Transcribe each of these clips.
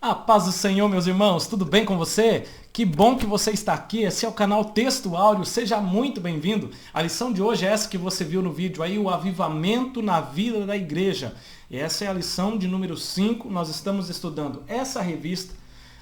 A paz do Senhor, meus irmãos, tudo bem com você? Que bom que você está aqui, esse é o canal Texto Áureo, seja muito bem-vindo. A lição de hoje é essa que você viu no vídeo aí, o avivamento na vida da igreja. E essa é a lição de número 5, nós estamos estudando essa revista,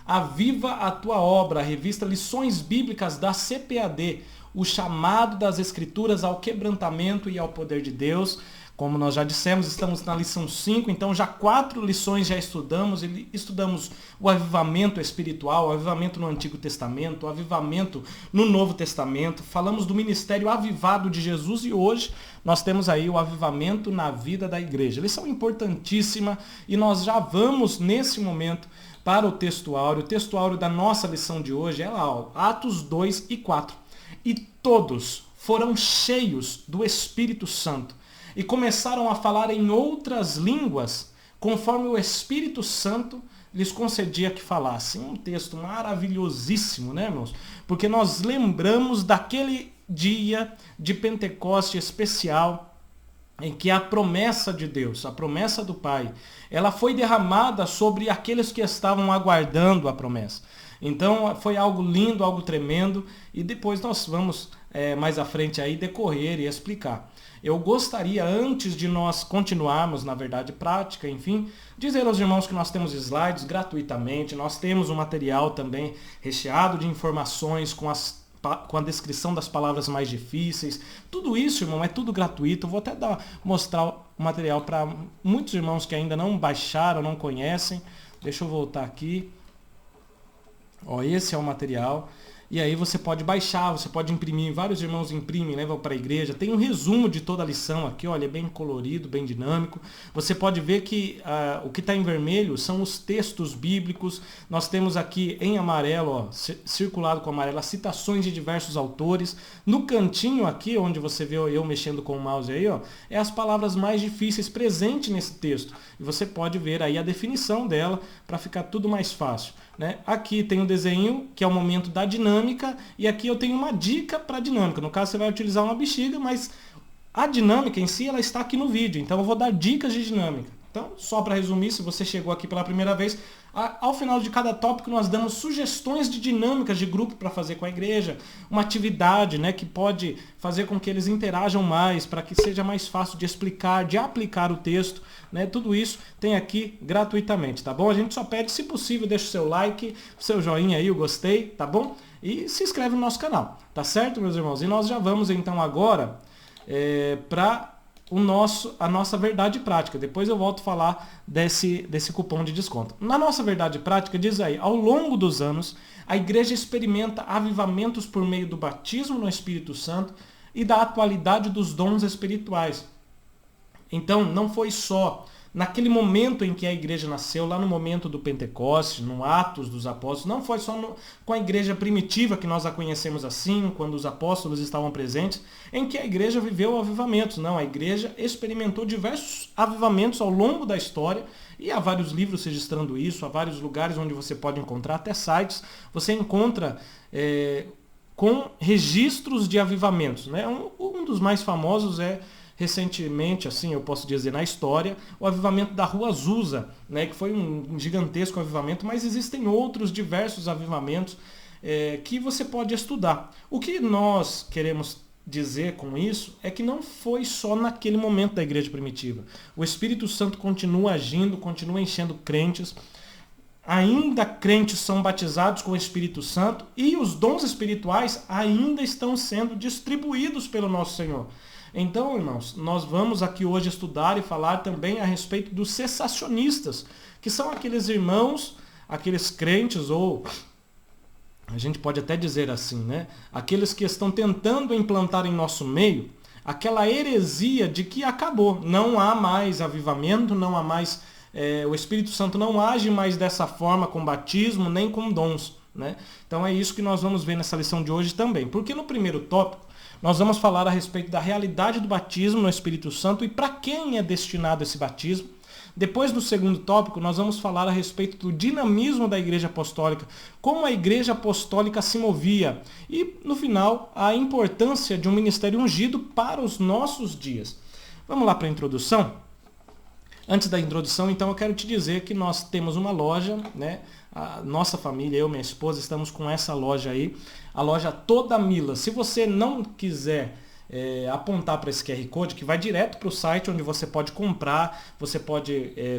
Aviva a Tua Obra, a revista Lições Bíblicas da CPAD, o chamado das Escrituras ao quebrantamento e ao poder de Deus. Como nós já dissemos, estamos na lição 5, então já 4 lições já estudamos. Estudamos o avivamento espiritual, o avivamento no Antigo Testamento, o avivamento no Novo Testamento. Falamos do ministério avivado de Jesus e hoje nós temos aí o avivamento na vida da igreja. Lição importantíssima e nós já vamos nesse momento para o texto áureo. O texto áureo da nossa lição de hoje é lá, Atos 2 e 4. E todos foram cheios do Espírito Santo e começaram a falar em outras línguas, conforme o Espírito Santo lhes concedia que falassem. Um texto maravilhosíssimo, né, irmãos? Porque nós lembramos daquele dia de Pentecoste especial, em que a promessa de Deus, a promessa do Pai, ela foi derramada sobre aqueles que estavam aguardando a promessa. Então foi algo lindo, algo tremendo, e depois nós vamos mais à frente aí decorrer e explicar. Eu gostaria, antes de nós continuarmos na verdade prática, enfim, dizer aos irmãos que nós temos slides gratuitamente, nós temos um material também recheado de informações com a descrição das palavras mais difíceis. Tudo isso, irmão, é tudo gratuito. Eu vou até mostrar o material para muitos irmãos que ainda não baixaram, não conhecem. Deixa eu voltar aqui. Ó, esse é o material. E aí você pode baixar, você pode imprimir, vários irmãos imprimem, levam para a igreja. Tem um resumo de toda a lição aqui, olha, é bem colorido, bem dinâmico. Você pode ver que o que está em vermelho são os textos bíblicos. Nós temos aqui em amarelo, ó, circulado com amarelo, as citações de diversos autores. No cantinho aqui, onde você vê eu mexendo com o mouse aí, ó, é as palavras mais difíceis presentes nesse texto. E você pode ver aí a definição dela para ficar tudo mais fácil, né? Aqui tem um desenho, que é o momento da dinâmica, e aqui eu tenho uma dica para a dinâmica. No caso, você vai utilizar uma bexiga, mas a dinâmica em si, ela está aqui no vídeo. Então, eu vou dar dicas de dinâmica. Então, só para resumir, se você chegou aqui pela primeira vez, ao final de cada tópico nós damos sugestões de dinâmicas de grupo para fazer com a igreja, uma atividade, né, que pode fazer com que eles interajam mais, para que seja mais fácil de explicar, de aplicar o texto, né? Tudo isso tem aqui gratuitamente, tá bom? A gente só pede, se possível, deixa o seu like, o seu joinha aí, o gostei, tá bom? E se inscreve no nosso canal, tá certo, meus irmãos? E nós já vamos então agora para a nossa verdade prática. Depois eu volto a falar desse cupom de desconto. Na nossa verdade prática diz aí, ao longo dos anos, a igreja experimenta avivamentos por meio do batismo no Espírito Santo e da atualidade dos dons espirituais. Então, não foi só naquele momento em que a igreja nasceu, lá no momento do Pentecoste, no Atos dos Apóstolos, não foi só com a igreja primitiva, que nós a conhecemos assim, quando os apóstolos estavam presentes, em que a igreja viveu avivamentos. Não, a igreja experimentou diversos avivamentos ao longo da história, e há vários livros registrando isso, há vários lugares onde você pode encontrar, até sites, você encontra com registros de avivamentos, né? Um dos mais famosos é, recentemente, assim eu posso dizer, na história, o avivamento da Rua Azusa, né, que foi um gigantesco avivamento, mas existem outros diversos avivamentos que você pode estudar. O que nós queremos dizer com isso é que não foi só naquele momento da igreja primitiva. O Espírito Santo continua agindo, continua enchendo crentes, ainda crentes são batizados com o Espírito Santo e os dons espirituais ainda estão sendo distribuídos pelo nosso Senhor. Então, irmãos, nós vamos aqui hoje estudar e falar também a respeito dos cessacionistas, que são aqueles irmãos, aqueles crentes, ou a gente pode até dizer assim, né? Aqueles que estão tentando implantar em nosso meio aquela heresia de que acabou, não há mais avivamento, não há mais, o Espírito Santo não age mais dessa forma com batismo, nem com dons, né? Então é isso que nós vamos ver nessa lição de hoje também, porque no primeiro tópico, nós vamos falar a respeito da realidade do batismo no Espírito Santo e para quem é destinado esse batismo. Depois, no segundo tópico, nós vamos falar a respeito do dinamismo da Igreja Apostólica, como a Igreja Apostólica se movia. E, no final, a importância de um ministério ungido para os nossos dias. Vamos lá para a introdução? Antes da introdução, então, eu quero te dizer que nós temos uma loja, né? A nossa família, eu e minha esposa, estamos com essa loja aí, a loja Toda Mila. Se você não quiser apontar para esse QR Code, que vai direto para o site onde você pode comprar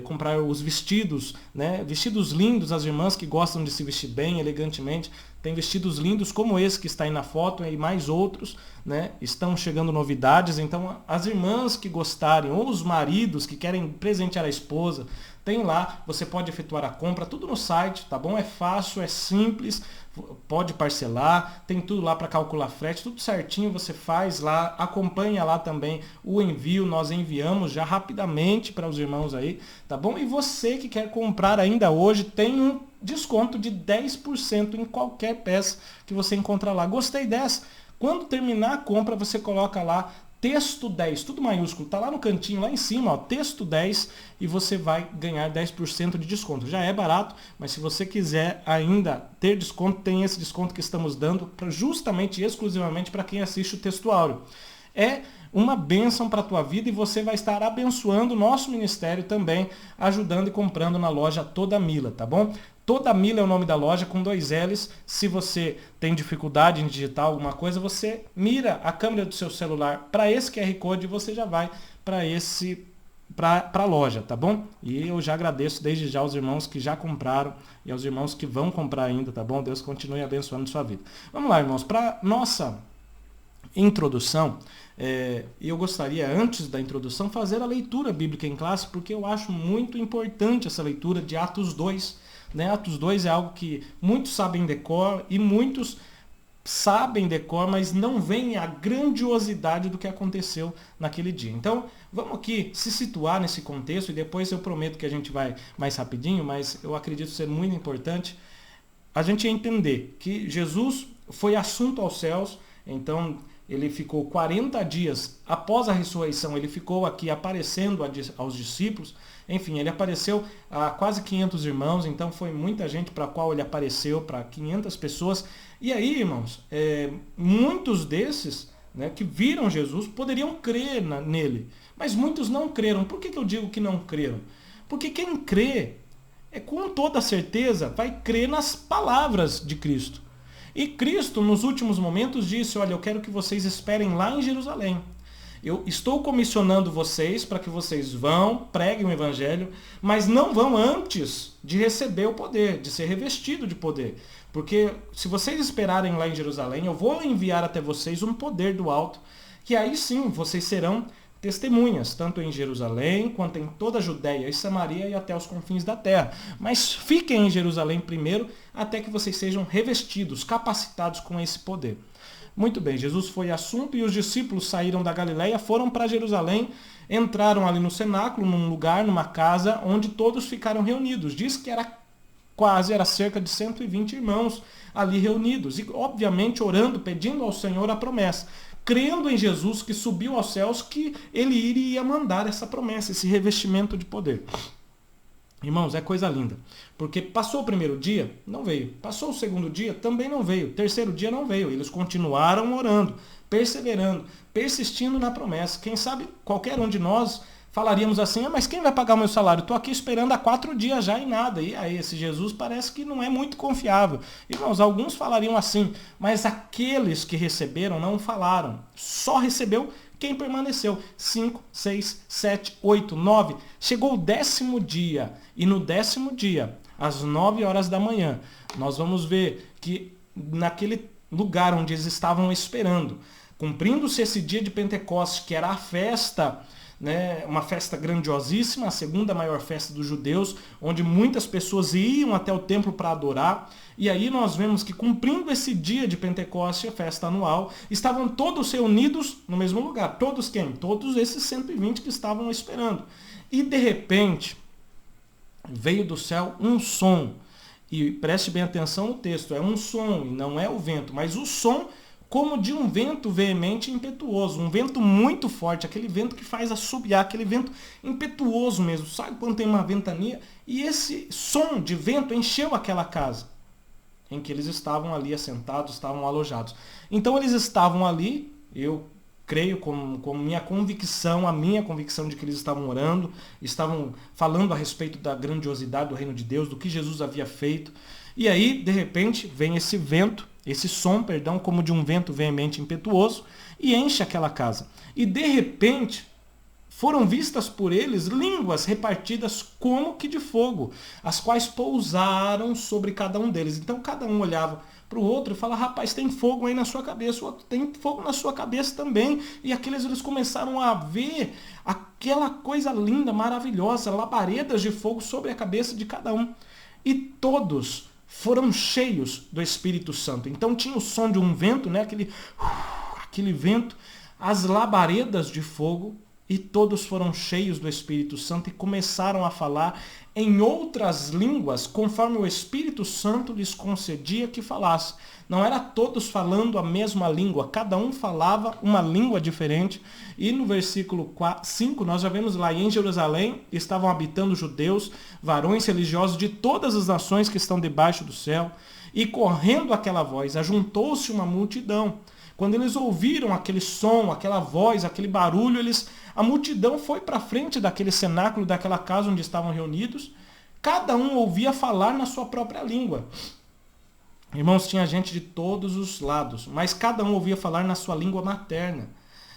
comprar os vestidos, né? Vestidos lindos, as irmãs que gostam de se vestir bem, elegantemente, tem vestidos lindos como esse que está aí na foto e mais outros, né? Estão chegando novidades, então as irmãs que gostarem, ou os maridos que querem presentear a esposa, tem lá, você pode efetuar a compra, tudo no site, tá bom? É fácil, é simples, pode parcelar, tem tudo lá para calcular frete, tudo certinho, você faz lá, acompanha lá também o envio, nós enviamos já rapidamente para os irmãos aí, tá bom? E você que quer comprar ainda hoje, tem um desconto de 10% em qualquer peça que você encontrar lá. Gostei dessa? Quando terminar a compra, você coloca lá Texto 10, tudo maiúsculo, tá lá no cantinho, lá em cima, ó, Texto 10, e você vai ganhar 10% de desconto. Já é barato, mas se você quiser ainda ter desconto, tem esse desconto que estamos dando justamente, exclusivamente para quem assiste o Texto Áureo. É uma bênção para a tua vida e você vai estar abençoando o nosso ministério também, ajudando e comprando na loja Toda Mila, tá bom? Toda Mila é o nome da loja, com 2 L's. Se você tem dificuldade em digitar alguma coisa, você mira a câmera do seu celular para esse QR Code e você já vai para a loja, tá bom? E eu já agradeço desde já aos irmãos que já compraram e aos irmãos que vão comprar ainda, tá bom? Deus continue abençoando sua vida. Vamos lá, irmãos, para nossa introdução, eu gostaria, antes da introdução, fazer a leitura bíblica em classe, porque eu acho muito importante essa leitura de Atos 2. Né? Atos 2 é algo que muitos sabem decor e muitos sabem decor, mas não veem a grandiosidade do que aconteceu naquele dia. Então, vamos aqui se situar nesse contexto e depois eu prometo que a gente vai mais rapidinho, mas eu acredito ser muito importante a gente entender que Jesus foi assunto aos céus, então ele ficou 40 dias após a ressurreição, ele ficou aqui aparecendo aos discípulos. Enfim, ele apareceu a quase 500 irmãos, então foi muita gente para a qual ele apareceu, para 500 pessoas. E aí, irmãos, muitos desses, né, que viram Jesus poderiam crer nele, mas muitos não creram. Por que eu digo que não creram? Porque quem crê, com toda certeza, vai crer nas palavras de Cristo. E Cristo, nos últimos momentos, disse, olha, eu quero que vocês esperem lá em Jerusalém. Eu estou comissionando vocês para que vocês vão, preguem o evangelho, mas não vão antes de receber o poder, de ser revestido de poder. Porque se vocês esperarem lá em Jerusalém, eu vou enviar até vocês um poder do alto, que aí sim vocês serão testemunhas, tanto em Jerusalém, quanto em toda a Judéia e Samaria e até os confins da terra. Mas fiquem em Jerusalém primeiro, até que vocês sejam revestidos, capacitados com esse poder. Muito bem, Jesus foi assunto e os discípulos saíram da Galileia, foram para Jerusalém, entraram ali no cenáculo, num lugar, numa casa, onde todos ficaram reunidos. Diz que era cerca de 120 irmãos ali reunidos. E, obviamente, orando, pedindo ao Senhor a promessa. Crendo em Jesus que subiu aos céus, que ele iria mandar essa promessa, esse revestimento de poder. Irmãos, é coisa linda, porque passou o primeiro dia, não veio. Passou o segundo dia, também não veio. Terceiro dia não veio. Eles continuaram orando, perseverando, persistindo na promessa. Quem sabe qualquer um de nós falaríamos assim, mas quem vai pagar o meu salário? Estou aqui esperando há 4 dias já e nada. E aí, esse Jesus parece que não é muito confiável. Irmãos, alguns falariam assim, mas aqueles que receberam não falaram. Só recebeu quem permaneceu. 5, 6, 7, 8, 9. Chegou o 10º dia. E no 10º dia, às 9 horas da manhã, nós vamos ver que naquele lugar onde eles estavam esperando, cumprindo-se esse dia de Pentecostes, que era a festa, né, uma festa grandiosíssima, a segunda maior festa dos judeus, onde muitas pessoas iam até o templo para adorar. E aí nós vemos que, cumprindo esse dia de Pentecostes, a festa anual, estavam todos reunidos no mesmo lugar. Todos quem? Todos esses 120 que estavam esperando. E de repente, veio do céu um som. E preste bem atenção no texto, é um som, e não é o vento, mas o som como de um vento veemente e impetuoso, um vento muito forte, aquele vento que faz assobiar, aquele vento impetuoso mesmo, sabe quando tem uma ventania? E esse som de vento encheu aquela casa em que eles estavam ali assentados, estavam alojados. Então eles estavam ali, eu creio com minha convicção, a minha convicção de que eles estavam orando, estavam falando a respeito da grandiosidade do reino de Deus, do que Jesus havia feito. E aí, de repente, vem esse som, como de um vento veemente e impetuoso, e enche aquela casa. E de repente, foram vistas por eles línguas repartidas como que de fogo, as quais pousaram sobre cada um deles. Então cada um olhava para o outro e falava: rapaz, tem fogo aí na sua cabeça, o outro tem fogo na sua cabeça também. E eles começaram a ver aquela coisa linda, maravilhosa, labaredas de fogo sobre a cabeça de cada um. E todos foram cheios do Espírito Santo. Então tinha o som de um vento, né? Aquele vento, as labaredas de fogo, e todos foram cheios do Espírito Santo e começaram a falar em outras línguas, conforme o Espírito Santo lhes concedia que falasse. Não era todos falando a mesma língua, cada um falava uma língua diferente. E no versículo 5, nós já vemos lá: e em Jerusalém estavam habitando judeus, varões religiosos de todas as nações que estão debaixo do céu. E correndo aquela voz, ajuntou-se uma multidão. Quando eles ouviram aquele som, aquela voz, aquele barulho, a multidão foi para frente daquele cenáculo, daquela casa onde estavam reunidos. Cada um ouvia falar na sua própria língua. Irmãos, tinha gente de todos os lados, mas cada um ouvia falar na sua língua materna.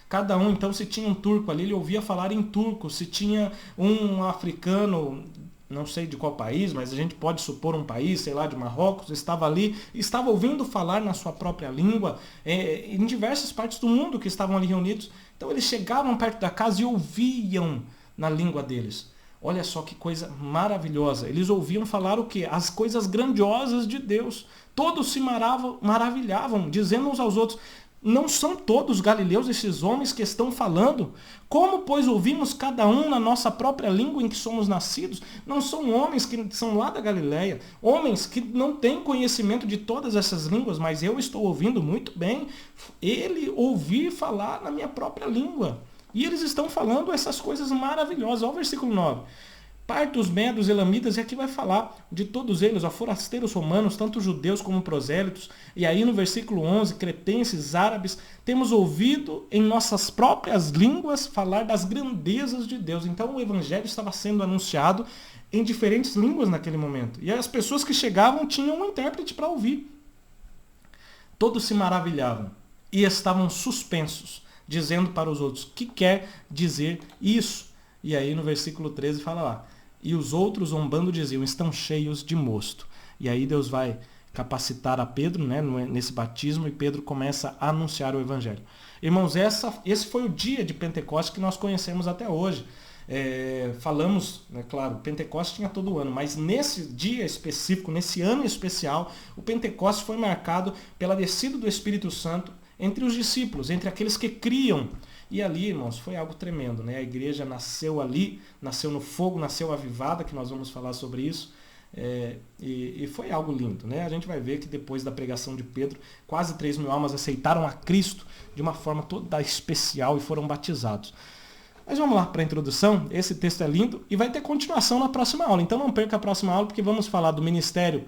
Cada um, então, se tinha um turco ali, ele ouvia falar em turco. Se tinha um africano, não sei de qual país, mas a gente pode supor um país, sei lá, de Marrocos, estava ali, estava ouvindo falar na sua própria língua, em diversas partes do mundo que estavam ali reunidos. Então eles chegavam perto da casa e ouviam na língua deles. Olha só que coisa maravilhosa. Eles ouviam falar o quê? As coisas grandiosas de Deus. Todos se maravilhavam, dizendo uns aos outros: não são todos galileus esses homens que estão falando? Como, pois, ouvimos cada um na nossa própria língua em que somos nascidos? Não são homens que são lá da Galileia, homens que não têm conhecimento de todas essas línguas, mas eu estou ouvindo muito bem ele ouvir falar na minha própria língua. E eles estão falando essas coisas maravilhosas. Olha o versículo 9. Partos, medos, elamitas, e aqui vai falar de todos eles, forasteiros romanos, tanto judeus como prosélitos. E aí no versículo 11, cretenses, árabes, temos ouvido em nossas próprias línguas falar das grandezas de Deus. Então o evangelho estava sendo anunciado em diferentes línguas naquele momento. E as pessoas que chegavam tinham um intérprete para ouvir. Todos se maravilhavam e estavam suspensos, dizendo para os outros: que quer dizer isso? E aí no versículo 13 fala lá: e os outros, zombando, diziam: estão cheios de mosto. E aí Deus vai capacitar a Pedro, né, nesse batismo, e Pedro começa a anunciar o evangelho. Irmãos, esse foi o dia de Pentecostes que nós conhecemos até hoje. Falamos, né, claro, Pentecostes tinha todo ano, mas nesse dia específico, nesse ano especial, o Pentecostes foi marcado pela descida do Espírito Santo entre os discípulos, entre aqueles que criam. E ali, irmãos, foi algo tremendo, né? A igreja nasceu ali, nasceu no fogo, nasceu avivada, que nós vamos falar sobre isso. E foi algo lindo, né? A gente vai ver que depois da pregação de Pedro, quase 3.000 almas aceitaram a Cristo de uma forma toda especial e foram batizados. Mas vamos lá para a introdução. Esse texto é lindo e vai ter continuação na próxima aula. Então não perca a próxima aula, porque vamos falar do ministério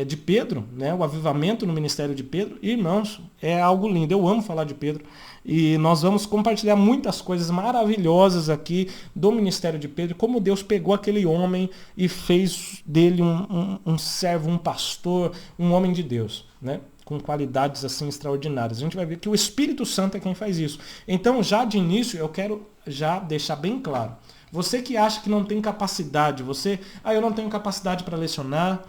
de Pedro, né? O avivamento no ministério de Pedro. E, irmãos, é algo lindo. Eu amo falar de Pedro. E nós vamos compartilhar muitas coisas maravilhosas aqui do ministério de Pedro, como Deus pegou aquele homem e fez dele um servo, um pastor, um homem de Deus, né? Com qualidades assim extraordinárias. A gente vai ver que o Espírito Santo é quem faz isso. Então, já de início, eu quero já deixar bem claro. Você que acha que não tem capacidade, eu não tenho capacidade para lecionar,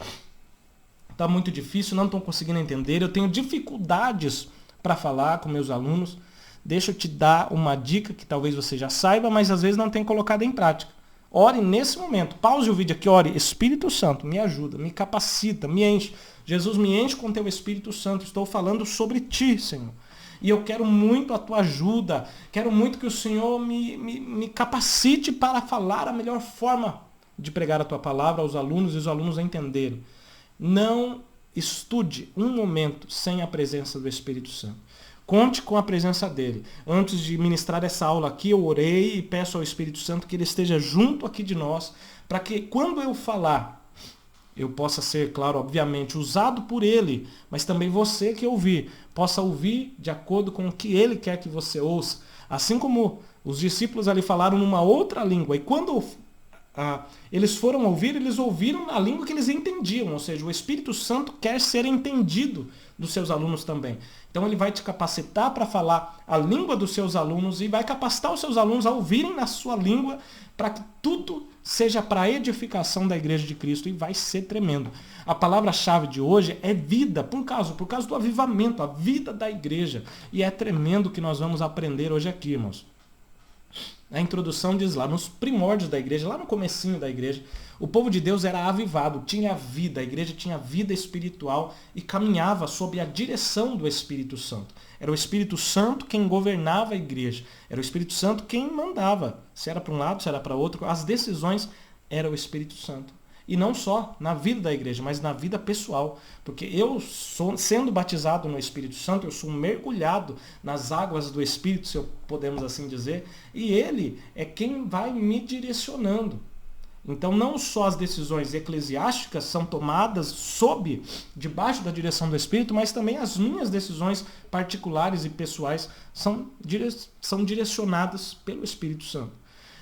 está muito difícil, não estou conseguindo entender, eu tenho dificuldades para falar com meus alunos. Deixa eu te dar uma dica que talvez você já saiba, mas às vezes não tem colocado em prática. Ore nesse momento. Pause o vídeo aqui, ore. Espírito Santo, me ajuda, me capacita, me enche. Jesus, me enche com teu Espírito Santo. Estou falando sobre ti, Senhor. E eu quero muito a tua ajuda. Quero muito que o Senhor me capacite para falar a melhor forma de pregar a tua palavra aos alunos e os alunos entenderem. Não estude um momento sem a presença do Espírito Santo. Conte com a presença dele. Antes de ministrar essa aula aqui, eu orei e peço ao Espírito Santo que ele esteja junto aqui de nós, para que quando eu falar, eu possa ser, claro, obviamente, usado por Ele, mas também você que ouvir, possa ouvir de acordo com o que Ele quer que você ouça. Assim como os discípulos ali falaram numa outra língua, e quando eles foram ouvir, eles ouviram na língua que eles entendiam, ou seja, o Espírito Santo quer ser entendido dos seus alunos também. Então ele vai te capacitar para falar a língua dos seus alunos e vai capacitar os seus alunos a ouvirem na sua língua para que tudo seja para a edificação da igreja de Cristo, e vai ser tremendo. A palavra-chave de hoje é vida, por causa do avivamento, a vida da igreja. E é tremendo o que nós vamos aprender hoje aqui, irmãos. A introdução diz lá, nos primórdios da igreja, lá no comecinho da igreja, o povo de Deus era avivado, tinha vida, a igreja tinha vida espiritual e caminhava sob a direção do Espírito Santo. Era o Espírito Santo quem governava a igreja, era o Espírito Santo quem mandava. Se era para um lado, se era para outro, as decisões era o Espírito Santo. E não só na vida da igreja, mas na vida pessoal. Porque eu, sendo batizado no Espírito Santo, eu sou mergulhado nas águas do Espírito, se podemos assim dizer, e Ele é quem vai me direcionando. Então não só as decisões eclesiásticas são tomadas debaixo da direção do Espírito, mas também as minhas decisões particulares e pessoais são direcionadas pelo Espírito Santo.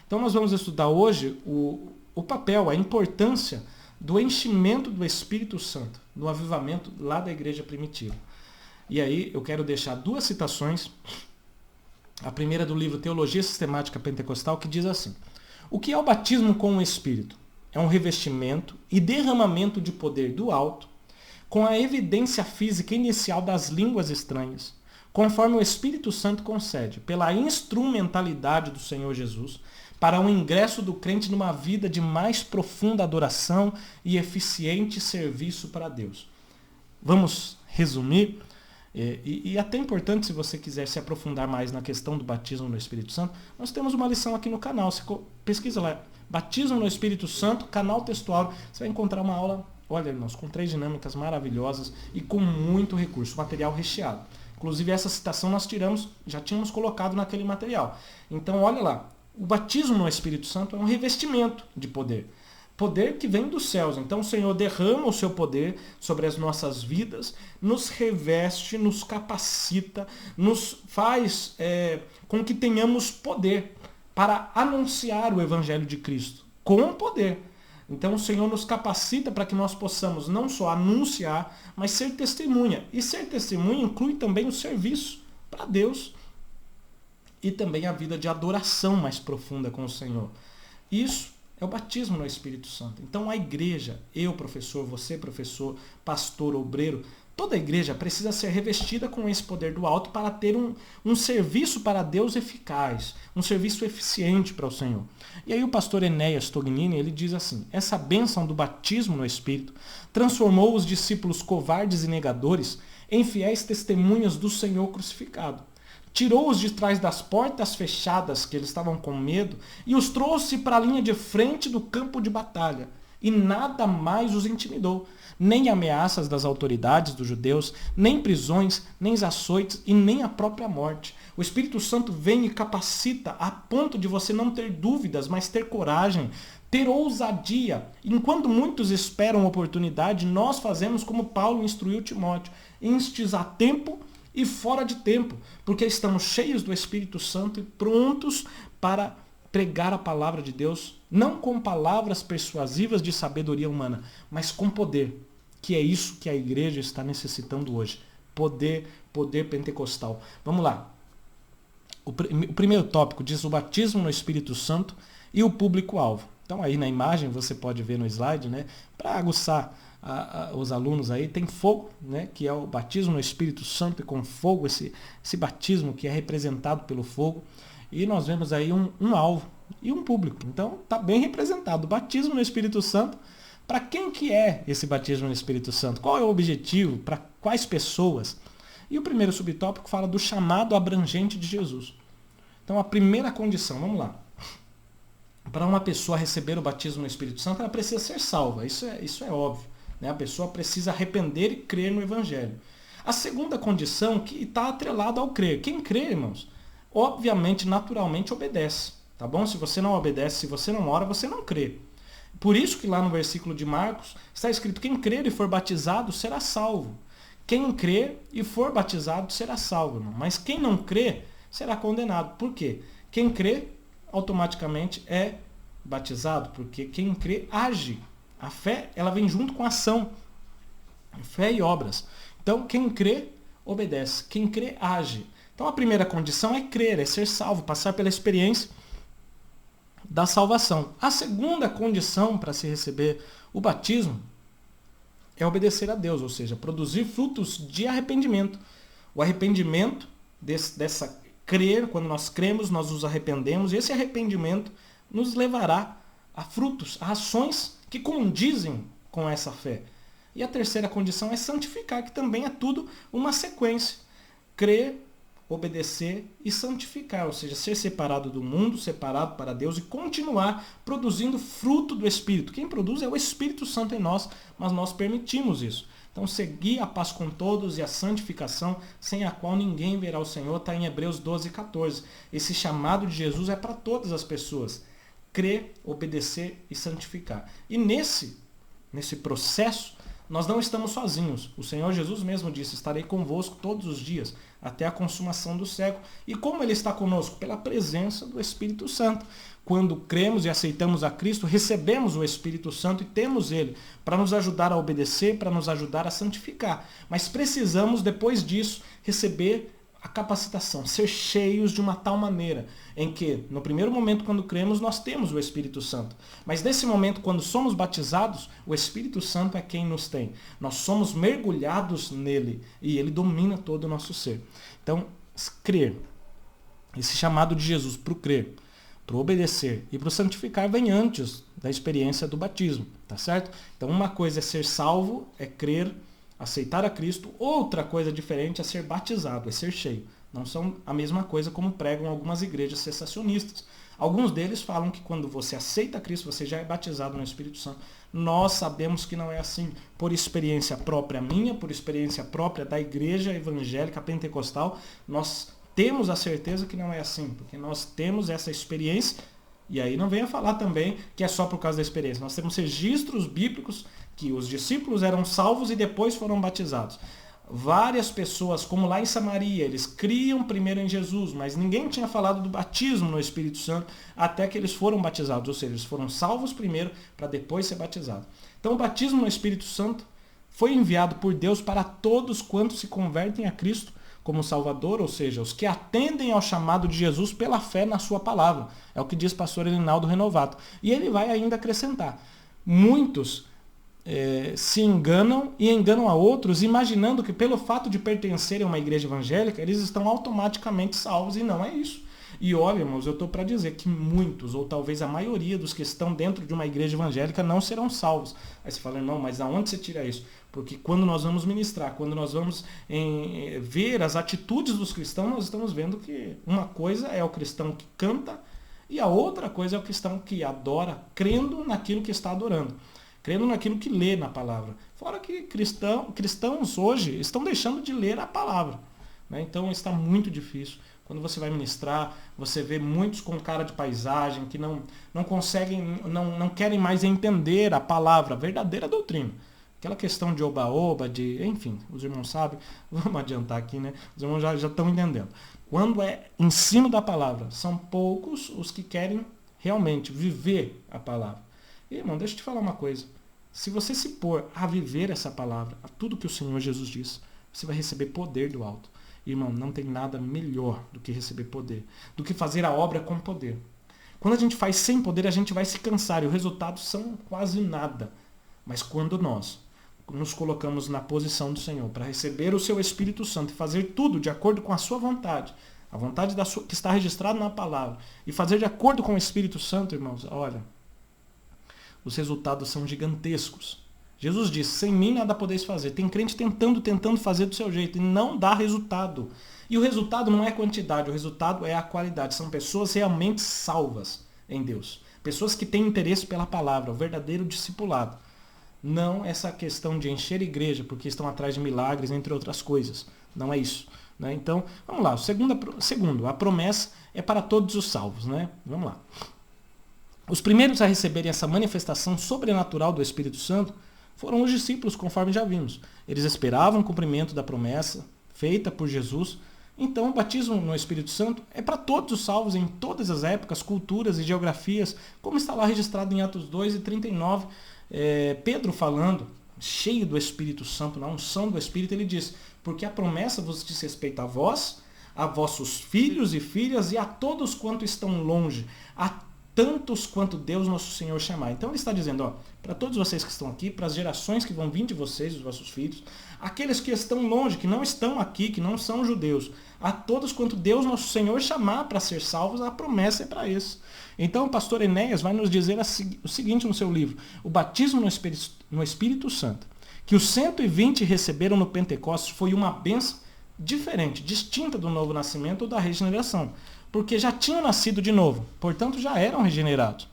Então nós vamos estudar hoje o papel, a importância do enchimento do Espírito Santo, no avivamento lá da igreja primitiva. E aí eu quero deixar duas citações. A primeira do livro Teologia Sistemática Pentecostal, que diz assim: o que é o batismo com o Espírito? É um revestimento e derramamento de poder do alto, com a evidência física inicial das línguas estranhas, conforme o Espírito Santo concede, pela instrumentalidade do Senhor Jesus, para o ingresso do crente numa vida de mais profunda adoração e eficiente serviço para Deus. Vamos resumir, e até importante, se você quiser se aprofundar mais na questão do batismo no Espírito Santo, nós temos uma lição aqui no canal. Você pesquisa lá, Batismo no Espírito Santo, canal textual, você vai encontrar uma aula, olha, irmãos, com 3 dinâmicas maravilhosas e com muito recurso, material recheado. Inclusive essa citação nós já tínhamos colocado naquele material. Então olha lá, o batismo no Espírito Santo é um revestimento de poder. Poder que vem dos céus. Então o Senhor derrama o seu poder sobre as nossas vidas, nos reveste, nos capacita, nos faz com que tenhamos poder para anunciar o Evangelho de Cristo, com poder. Então o Senhor nos capacita para que nós possamos não só anunciar, mas ser testemunha. E ser testemunha inclui também o serviço para Deus e também a vida de adoração mais profunda com o Senhor. Isso é o batismo no Espírito Santo. Então a igreja, eu professor, você professor, pastor, obreiro, toda a igreja precisa ser revestida com esse poder do alto para ter um serviço para Deus eficaz, um serviço eficiente para o Senhor. E aí o pastor Enéas Tognini, ele diz assim: essa bênção do batismo no Espírito transformou os discípulos covardes e negadores em fiéis testemunhas do Senhor crucificado. Tirou-os de trás das portas fechadas, que eles estavam com medo, e os trouxe para a linha de frente do campo de batalha. E nada mais os intimidou. Nem ameaças das autoridades dos judeus, nem prisões, nem açoites e nem a própria morte. O Espírito Santo vem e capacita a ponto de você não ter dúvidas, mas ter coragem, ter ousadia. Enquanto muitos esperam oportunidade, nós fazemos como Paulo instruiu Timóteo: instes a tempo e fora de tempo, porque estamos cheios do Espírito Santo e prontos para pregar a palavra de Deus, não com palavras persuasivas de sabedoria humana, mas com poder, que é isso que a igreja está necessitando hoje. Poder pentecostal. Vamos lá. O primeiro tópico diz o batismo no Espírito Santo e o público-alvo. Então aí na imagem você pode ver no slide, né, para aguçar os alunos aí, tem fogo, né, que é o batismo no Espírito Santo e com fogo, esse batismo que é representado pelo fogo. E nós vemos aí um alvo e um público. Então está bem representado. O batismo no Espírito Santo, para quem que é esse batismo no Espírito Santo? Qual é o objetivo? Para quais pessoas? E o primeiro subtópico fala do chamado abrangente de Jesus. Então a primeira condição, vamos lá. Para uma pessoa receber o batismo no Espírito Santo, ela precisa ser salva. Isso é óbvio, né? A pessoa precisa arrepender e crer no Evangelho. A segunda condição que está atrelada ao crer. Quem crê, irmãos, obviamente, naturalmente obedece. Tá bom? Se você não obedece, se você não ora, você não crê. Por isso que lá no versículo de Marcos está escrito: quem crer e for batizado será salvo. Quem crer e for batizado será salvo, irmão. Mas quem não crê será condenado. Por quê? Quem crê automaticamente é batizado, porque quem crê age. A fé, ela vem junto com a ação. Fé e obras. Então, quem crê, obedece. Quem crê, age. Então, a primeira condição é crer, é ser salvo, passar pela experiência da salvação. A segunda condição para se receber o batismo é obedecer a Deus, ou seja, produzir frutos de arrependimento. O arrependimento, dessa crer, quando nós cremos, nós nos arrependemos, e esse arrependimento nos levará a frutos, a ações que condizem com essa fé. E a terceira condição é santificar, que também é tudo uma sequência. Crer, obedecer e santificar, ou seja, ser separado do mundo, separado para Deus e continuar produzindo fruto do Espírito. Quem produz é o Espírito Santo em nós, mas nós permitimos isso. Então, seguir a paz com todos e a santificação, sem a qual ninguém verá o Senhor, está em Hebreus 12, 14. Esse chamado de Jesus é para todas as pessoas. Crer, obedecer e santificar. E nesse processo, nós não estamos sozinhos. O Senhor Jesus mesmo disse: estarei convosco todos os dias, até a consumação do século. E como Ele está conosco? Pela presença do Espírito Santo. Quando cremos e aceitamos a Cristo, recebemos o Espírito Santo e temos Ele para nos ajudar a obedecer, para nos ajudar a santificar. Mas precisamos, depois disso, receber a capacitação, ser cheios de uma tal maneira em que, no primeiro momento, quando cremos, nós temos o Espírito Santo. Mas nesse momento, quando somos batizados, o Espírito Santo é quem nos tem. Nós somos mergulhados nele e ele domina todo o nosso ser. Então, crer, esse chamado de Jesus para o crer, para o obedecer e para o santificar vem antes da experiência do batismo, tá certo? Então, uma coisa é ser salvo, é crer, aceitar a Cristo. Outra coisa diferente é ser batizado, é ser cheio. Não são a mesma coisa como pregam algumas igrejas cessacionistas. Alguns deles falam que quando você aceita Cristo, você já é batizado no Espírito Santo. Nós sabemos que não é assim, por experiência própria minha, por experiência própria da igreja evangélica pentecostal. Nós temos a certeza que não é assim, porque nós temos essa experiência. E aí não venha falar também que é só por causa da experiência. Nós temos registros bíblicos que os discípulos eram salvos e depois foram batizados. Várias pessoas, como lá em Samaria, eles criam primeiro em Jesus, mas ninguém tinha falado do batismo no Espírito Santo até que eles foram batizados. Ou seja, eles foram salvos primeiro para depois ser batizados. Então o batismo no Espírito Santo foi enviado por Deus para todos quantos se convertem a Cristo como Salvador, ou seja, os que atendem ao chamado de Jesus pela fé na sua palavra. É o que diz o pastor Elinaldo Renovato. E ele vai ainda acrescentar. Muitos se enganam e enganam a outros, imaginando que pelo fato de pertencerem a uma igreja evangélica, eles estão automaticamente salvos, e não é isso. E olha, irmãos, eu estou para dizer que muitos, ou talvez a maioria dos que estão dentro de uma igreja evangélica não serão salvos. Aí você fala: irmão, mas aonde você tira isso? Porque quando nós vamos ministrar, quando nós vamos ver as atitudes dos cristãos, nós estamos vendo que uma coisa é o cristão que canta e a outra coisa é o cristão que adora, crendo naquilo que está adorando, crendo naquilo que lê na palavra. Fora que cristãos hoje estão deixando de ler a palavra, né? Então está muito difícil. Quando você vai ministrar, você vê muitos com cara de paisagem, que não conseguem, não querem mais entender a palavra, a verdadeira doutrina. Aquela questão de oba-oba, enfim, os irmãos sabem, vamos adiantar aqui, né? Os irmãos já estão entendendo. Quando é ensino da palavra, são poucos os que querem realmente viver a palavra. E, irmão, deixa eu te falar uma coisa. Se você se pôr a viver essa palavra, a tudo que o Senhor Jesus diz, você vai receber poder do alto. Irmão, não tem nada melhor do que receber poder, do que fazer a obra com poder. Quando a gente faz sem poder, a gente vai se cansar e os resultados são quase nada. Mas quando nós nos colocamos na posição do Senhor para receber o seu Espírito Santo e fazer tudo de acordo com a sua vontade, a vontade que está registrada na palavra, e fazer de acordo com o Espírito Santo, irmãos, olha, os resultados são gigantescos. Jesus disse: sem mim nada podeis fazer. Tem crente tentando fazer do seu jeito e não dá resultado. E o resultado não é quantidade, o resultado é a qualidade. São pessoas realmente salvas em Deus. Pessoas que têm interesse pela palavra, o verdadeiro discipulado. Não essa questão de encher igreja porque estão atrás de milagres, entre outras coisas. Não é isso, né? Então, vamos lá. Segundo, a promessa é para todos os salvos, né? Vamos lá. Os primeiros a receberem essa manifestação sobrenatural do Espírito Santo foram os discípulos, conforme já vimos. Eles esperavam o cumprimento da promessa feita por Jesus. Então, o batismo no Espírito Santo é para todos os salvos em todas as épocas, culturas e geografias, como está lá registrado em Atos 2:39. Pedro falando, cheio do Espírito Santo, na unção do Espírito, ele diz: porque a promessa vos diz respeito a vós, a vossos filhos e filhas e a todos quanto estão longe, a tantos quanto Deus nosso Senhor chamar. Então ele está dizendo, para todos vocês que estão aqui, para as gerações que vão vir de vocês, os vossos filhos, aqueles que estão longe, que não estão aqui, que não são judeus, a todos quanto Deus nosso Senhor chamar para ser salvos, a promessa é para isso. Então o pastor Enéas vai nos dizer o seguinte no seu livro: o batismo no Espírito Santo, que os 120 receberam no Pentecostes, foi uma bênção diferente, distinta do novo nascimento ou da regeneração, porque já tinham nascido de novo, portanto já eram regenerados.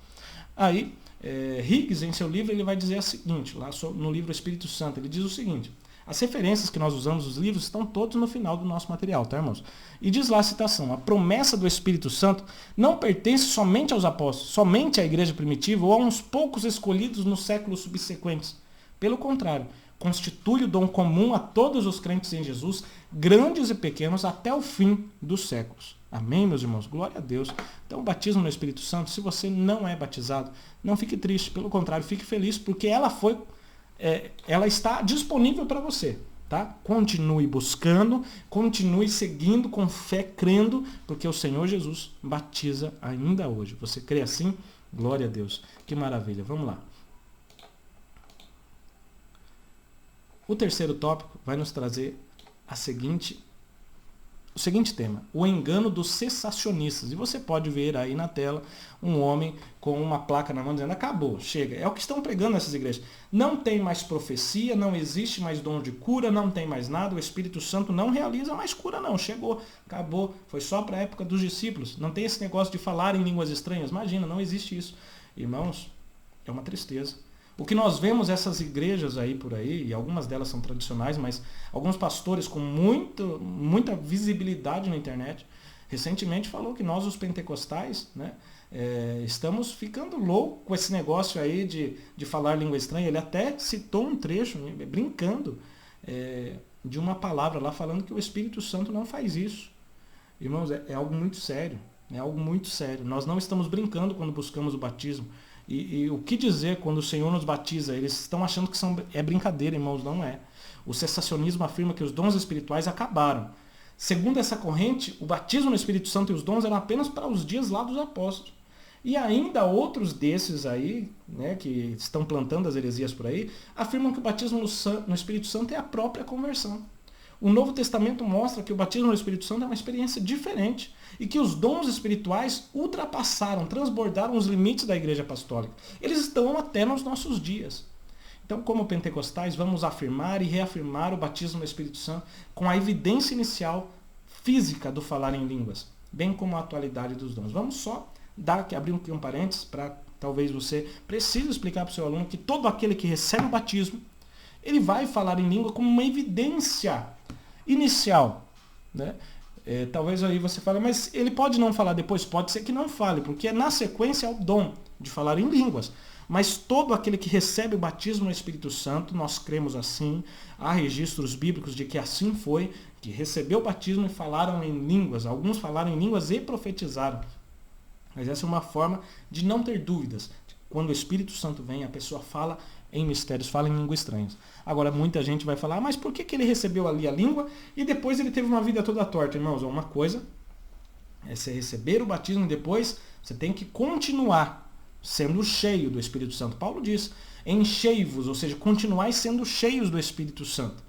Aí, Higgs, em seu livro, ele vai dizer o seguinte, lá no livro Espírito Santo, ele diz o seguinte: as referências que nós usamos nos livros estão todos no final do nosso material, tá, irmãos? E diz lá a citação: a promessa do Espírito Santo não pertence somente aos apóstolos, somente à igreja primitiva ou a uns poucos escolhidos nos séculos subsequentes. Pelo contrário, constitui o dom comum a todos os crentes em Jesus, grandes e pequenos, até o fim dos séculos. Amém, meus irmãos? Glória a Deus. Então, o batismo no Espírito Santo, se você não é batizado, não fique triste. Pelo contrário, fique feliz, porque ela está disponível para você. Tá? Continue buscando, continue seguindo com fé, crendo, porque o Senhor Jesus batiza ainda hoje. Você crê assim? Glória a Deus. Que maravilha. Vamos lá. O terceiro tópico vai nos trazer o seguinte tema: o engano dos cessacionistas. E você pode ver aí na tela um homem com uma placa na mão dizendo: acabou, chega. É o que estão pregando nessas igrejas. Não tem mais profecia, não existe mais dom de cura, não tem mais nada, o Espírito Santo não realiza mais cura não, chegou, acabou, foi só para a época dos discípulos. Não tem esse negócio de falar em línguas estranhas, imagina, não existe isso. Irmãos, é uma tristeza. O que nós vemos essas igrejas aí por aí, e algumas delas são tradicionais, mas alguns pastores com muita visibilidade na internet, recentemente falou que nós, os pentecostais, né, estamos ficando loucos com esse negócio aí de falar língua estranha. Ele até citou um trecho, brincando, de uma palavra lá, falando que o Espírito Santo não faz isso. Irmãos, é algo muito sério. É algo muito sério. Nós não estamos brincando quando buscamos o batismo. E o que dizer quando o Senhor nos batiza? Eles estão achando que é brincadeira, irmãos, não é. O cessacionismo afirma que os dons espirituais acabaram. Segundo essa corrente, o batismo no Espírito Santo e os dons eram apenas para os dias lá dos apóstolos. E ainda outros desses aí, né, que estão plantando as heresias por aí, afirmam que o batismo no Espírito Santo é a própria conversão. O Novo Testamento mostra que o batismo no Espírito Santo é uma experiência diferente e que os dons espirituais ultrapassaram, transbordaram os limites da Igreja Apostólica. Eles estão até nos nossos dias. Então, como pentecostais, vamos afirmar e reafirmar o batismo no Espírito Santo com a evidência inicial física do falar em línguas, bem como a atualidade dos dons. Vamos só abrir um parênteses para talvez você precise explicar para o seu aluno que todo aquele que recebe o batismo, ele vai falar em língua como uma evidência inicial, né? Talvez aí você fale, mas ele pode não falar depois? Pode ser que não fale, porque na sequência é o dom de falar em línguas. Mas todo aquele que recebe o batismo no Espírito Santo, nós cremos assim, há registros bíblicos de que assim foi, que recebeu o batismo e falaram em línguas. Alguns falaram em línguas e profetizaram. Mas essa é uma forma de não ter dúvidas. Quando o Espírito Santo vem, a pessoa fala em mistérios, fala em línguas estranhas. Agora, muita gente vai falar, mas por que ele recebeu ali a língua e depois ele teve uma vida toda torta? Irmãos, uma coisa é você receber o batismo e depois você tem que continuar sendo cheio do Espírito Santo. Paulo diz, enchei-vos, ou seja, continuai sendo cheios do Espírito Santo.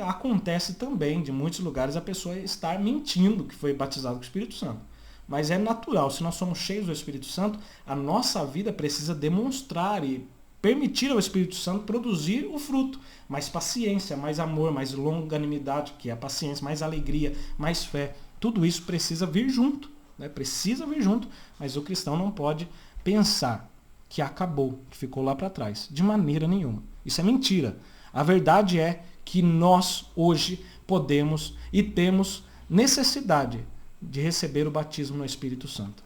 Acontece também, de muitos lugares, a pessoa estar mentindo que foi batizado com o Espírito Santo. Mas é natural, se nós somos cheios do Espírito Santo, a nossa vida precisa demonstrar e permitir ao Espírito Santo produzir o fruto. Mais paciência, mais amor, mais longanimidade, que é a paciência, mais alegria, mais fé. Tudo isso precisa vir junto, né? Precisa vir junto, mas o cristão não pode pensar que acabou, que ficou lá para trás. De maneira nenhuma. Isso é mentira. A verdade é que nós hoje podemos e temos necessidade de receber o batismo no Espírito Santo.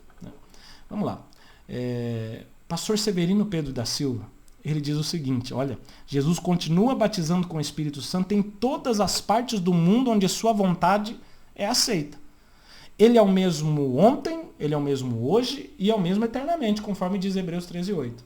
Vamos lá. Pastor Severino Pedro da Silva, ele diz o seguinte, olha, Jesus continua batizando com o Espírito Santo em todas as partes do mundo onde sua vontade é aceita. Ele é o mesmo ontem, ele é o mesmo hoje e é o mesmo eternamente, conforme diz Hebreus 13:8.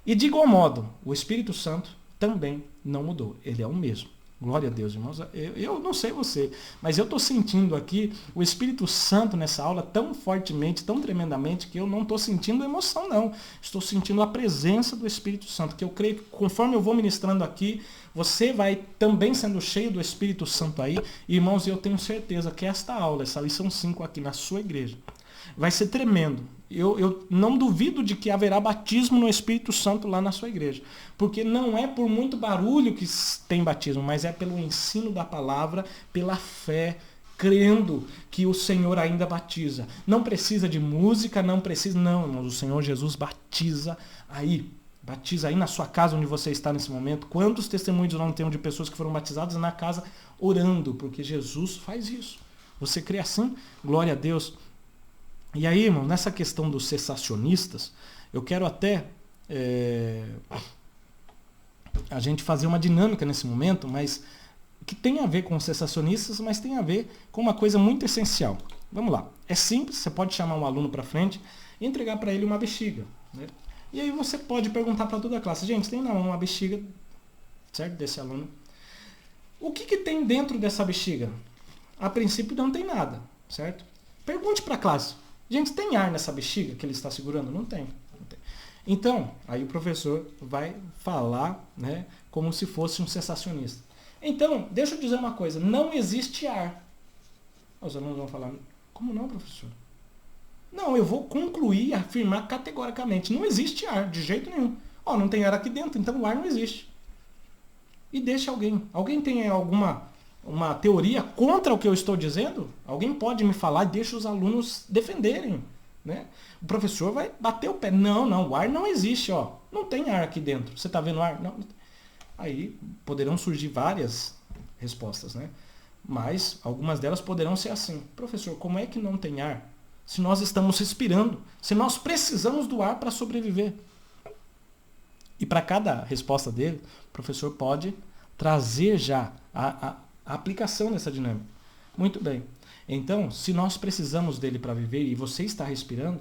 E de igual modo, o Espírito Santo também não mudou. Ele é o mesmo. Glória a Deus, irmãos. Eu não sei você, mas eu estou sentindo aqui o Espírito Santo nessa aula tão fortemente, tão tremendamente, que eu não estou sentindo emoção, não. Estou sentindo a presença do Espírito Santo, que eu creio que conforme eu vou ministrando aqui, você vai também sendo cheio do Espírito Santo aí. Irmãos, eu tenho certeza que esta aula, essa lição 5 aqui na sua igreja, vai ser tremendo. Eu não duvido de que haverá batismo no Espírito Santo lá na sua igreja. Porque não é por muito barulho que tem batismo, mas é pelo ensino da palavra, pela fé, crendo que o Senhor ainda batiza. Não precisa de música, não, irmãos. O Senhor Jesus batiza aí. Batiza aí na sua casa onde você está nesse momento. Quantos testemunhos não tem de pessoas que foram batizadas na casa orando? Porque Jesus faz isso. Você crê assim? Glória a Deus. E aí, irmão, nessa questão dos cessacionistas, eu quero até a gente fazer uma dinâmica nesse momento, mas que tem a ver com os cessacionistas, mas tem a ver com uma coisa muito essencial. Vamos lá. É simples, você pode chamar um aluno para frente e entregar para ele uma bexiga, né? E aí você pode perguntar para toda a classe, gente, tem na mão uma bexiga, certo, desse aluno. O que tem dentro dessa bexiga? A princípio não tem nada, certo? Pergunte para a classe. Gente, tem ar nessa bexiga que ele está segurando? Não tem. Então, aí o professor vai falar, né, como se fosse um cessacionista. Então, deixa eu dizer uma coisa. Não existe ar. Os alunos vão falar, como não, professor? Não, eu vou concluir e afirmar categoricamente. Não existe ar, de jeito nenhum. Não tem ar aqui dentro, então o ar não existe. E deixa alguém. Alguém tem uma teoria contra o que eu estou dizendo? Alguém pode me falar e deixa os alunos defenderem, né? O professor vai bater o pé. Não, o ar não existe, não tem ar aqui dentro. Você está vendo ar? Não. Aí poderão surgir várias respostas, né? Mas algumas delas poderão ser assim. Professor, como é que não tem ar? Se nós estamos respirando, se nós precisamos do ar para sobreviver. E para cada resposta dele, o professor pode trazer já a aplicação dessa dinâmica. Muito bem. Então, se nós precisamos dele para viver e você está respirando,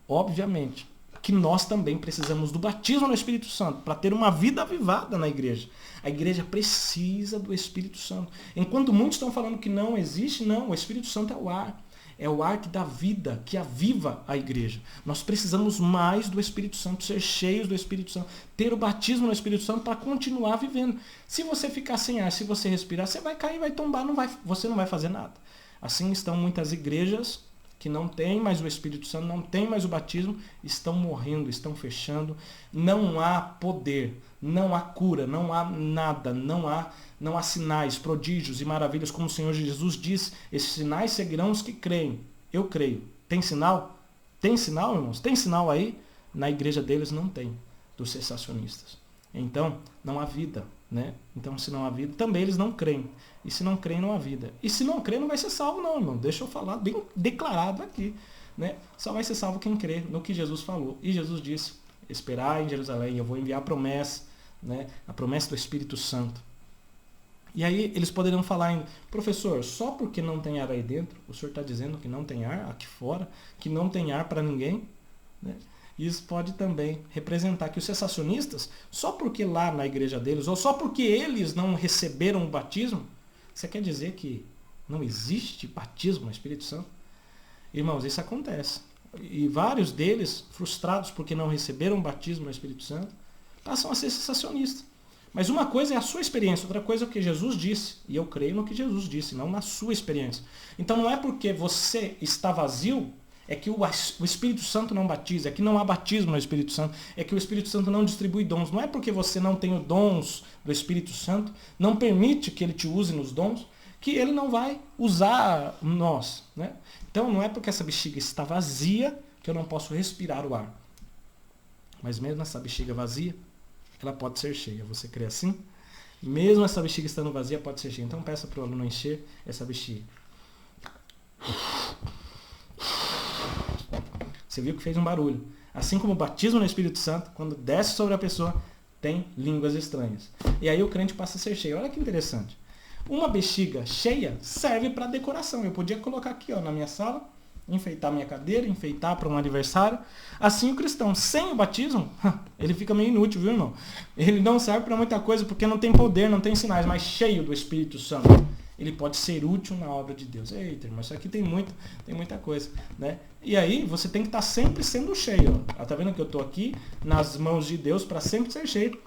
obviamente que nós também precisamos do batismo no Espírito Santo para ter uma vida avivada na igreja. A igreja precisa do Espírito Santo. Enquanto muitos estão falando que não existe, não. O Espírito Santo é o ar. É o ar que dá vida, que aviva a igreja. Nós precisamos mais do Espírito Santo, ser cheios do Espírito Santo, ter o batismo no Espírito Santo para continuar vivendo. Se você ficar sem ar, se você respirar, você vai cair, vai tombar, você não vai fazer nada. Assim estão muitas igrejas que não têm mais o Espírito Santo, não têm mais o batismo, estão morrendo, estão fechando. Não há poder, não há cura, não há nada, não há sinais, prodígios e maravilhas, como o Senhor Jesus disse. Esses sinais seguirão os que creem. Eu creio. Tem sinal? Tem sinal, irmãos? Tem sinal aí? Na igreja deles não tem, dos cessacionistas. Então, não há vida, né? Então, se não há vida, também eles não creem. E se não creem, não há vida. E se não crê, não vai ser salvo, não, irmão. Deixa eu falar bem declarado aqui, né? Só vai ser salvo quem crê no que Jesus falou. E Jesus disse, esperar em Jerusalém, eu vou enviar a promessa, né? A promessa do Espírito Santo. E aí eles poderiam falar ainda, professor, só porque não tem ar aí dentro, o senhor está dizendo que não tem ar aqui fora, que não tem ar para ninguém, né? Isso pode também representar que os cessacionistas, só porque lá na igreja deles, ou só porque eles não receberam o batismo, você quer dizer que não existe batismo no Espírito Santo? Irmãos, isso acontece. E vários deles, frustrados porque não receberam o batismo no Espírito Santo, passam a ser cessacionistas. Mas uma coisa é a sua experiência, outra coisa é o que Jesus disse. E eu creio no que Jesus disse, não na sua experiência. Então não é porque você está vazio, é que o Espírito Santo não batiza, é que não há batismo no Espírito Santo, é que o Espírito Santo não distribui dons. Não é porque você não tem os dons do Espírito Santo, não permite que ele te use nos dons, que ele não vai usar nós, né? Então não é porque essa bexiga está vazia que eu não posso respirar o ar. Mas mesmo essa bexiga vazia, ela pode ser cheia. Você crê assim? Mesmo essa bexiga estando vazia, pode ser cheia. Então peça para o aluno encher essa bexiga. Você viu que fez um barulho. Assim como o batismo no Espírito Santo, quando desce sobre a pessoa, tem línguas estranhas. E aí o crente passa a ser cheio. Olha que interessante. Uma bexiga cheia serve para decoração. Eu podia colocar aqui, ó, na minha sala, enfeitar minha cadeira, enfeitar para um aniversário. Assim o cristão, sem o batismo, ele fica meio inútil, viu, irmão? Ele não serve para muita coisa porque não tem poder, não tem sinais, mas cheio do Espírito Santo, ele pode ser útil na obra de Deus. Eita, irmão, isso aqui tem muita coisa, né? E aí você tem que estar sempre sendo cheio. Ó. Tá vendo que eu estou aqui nas mãos de Deus para sempre ser cheio,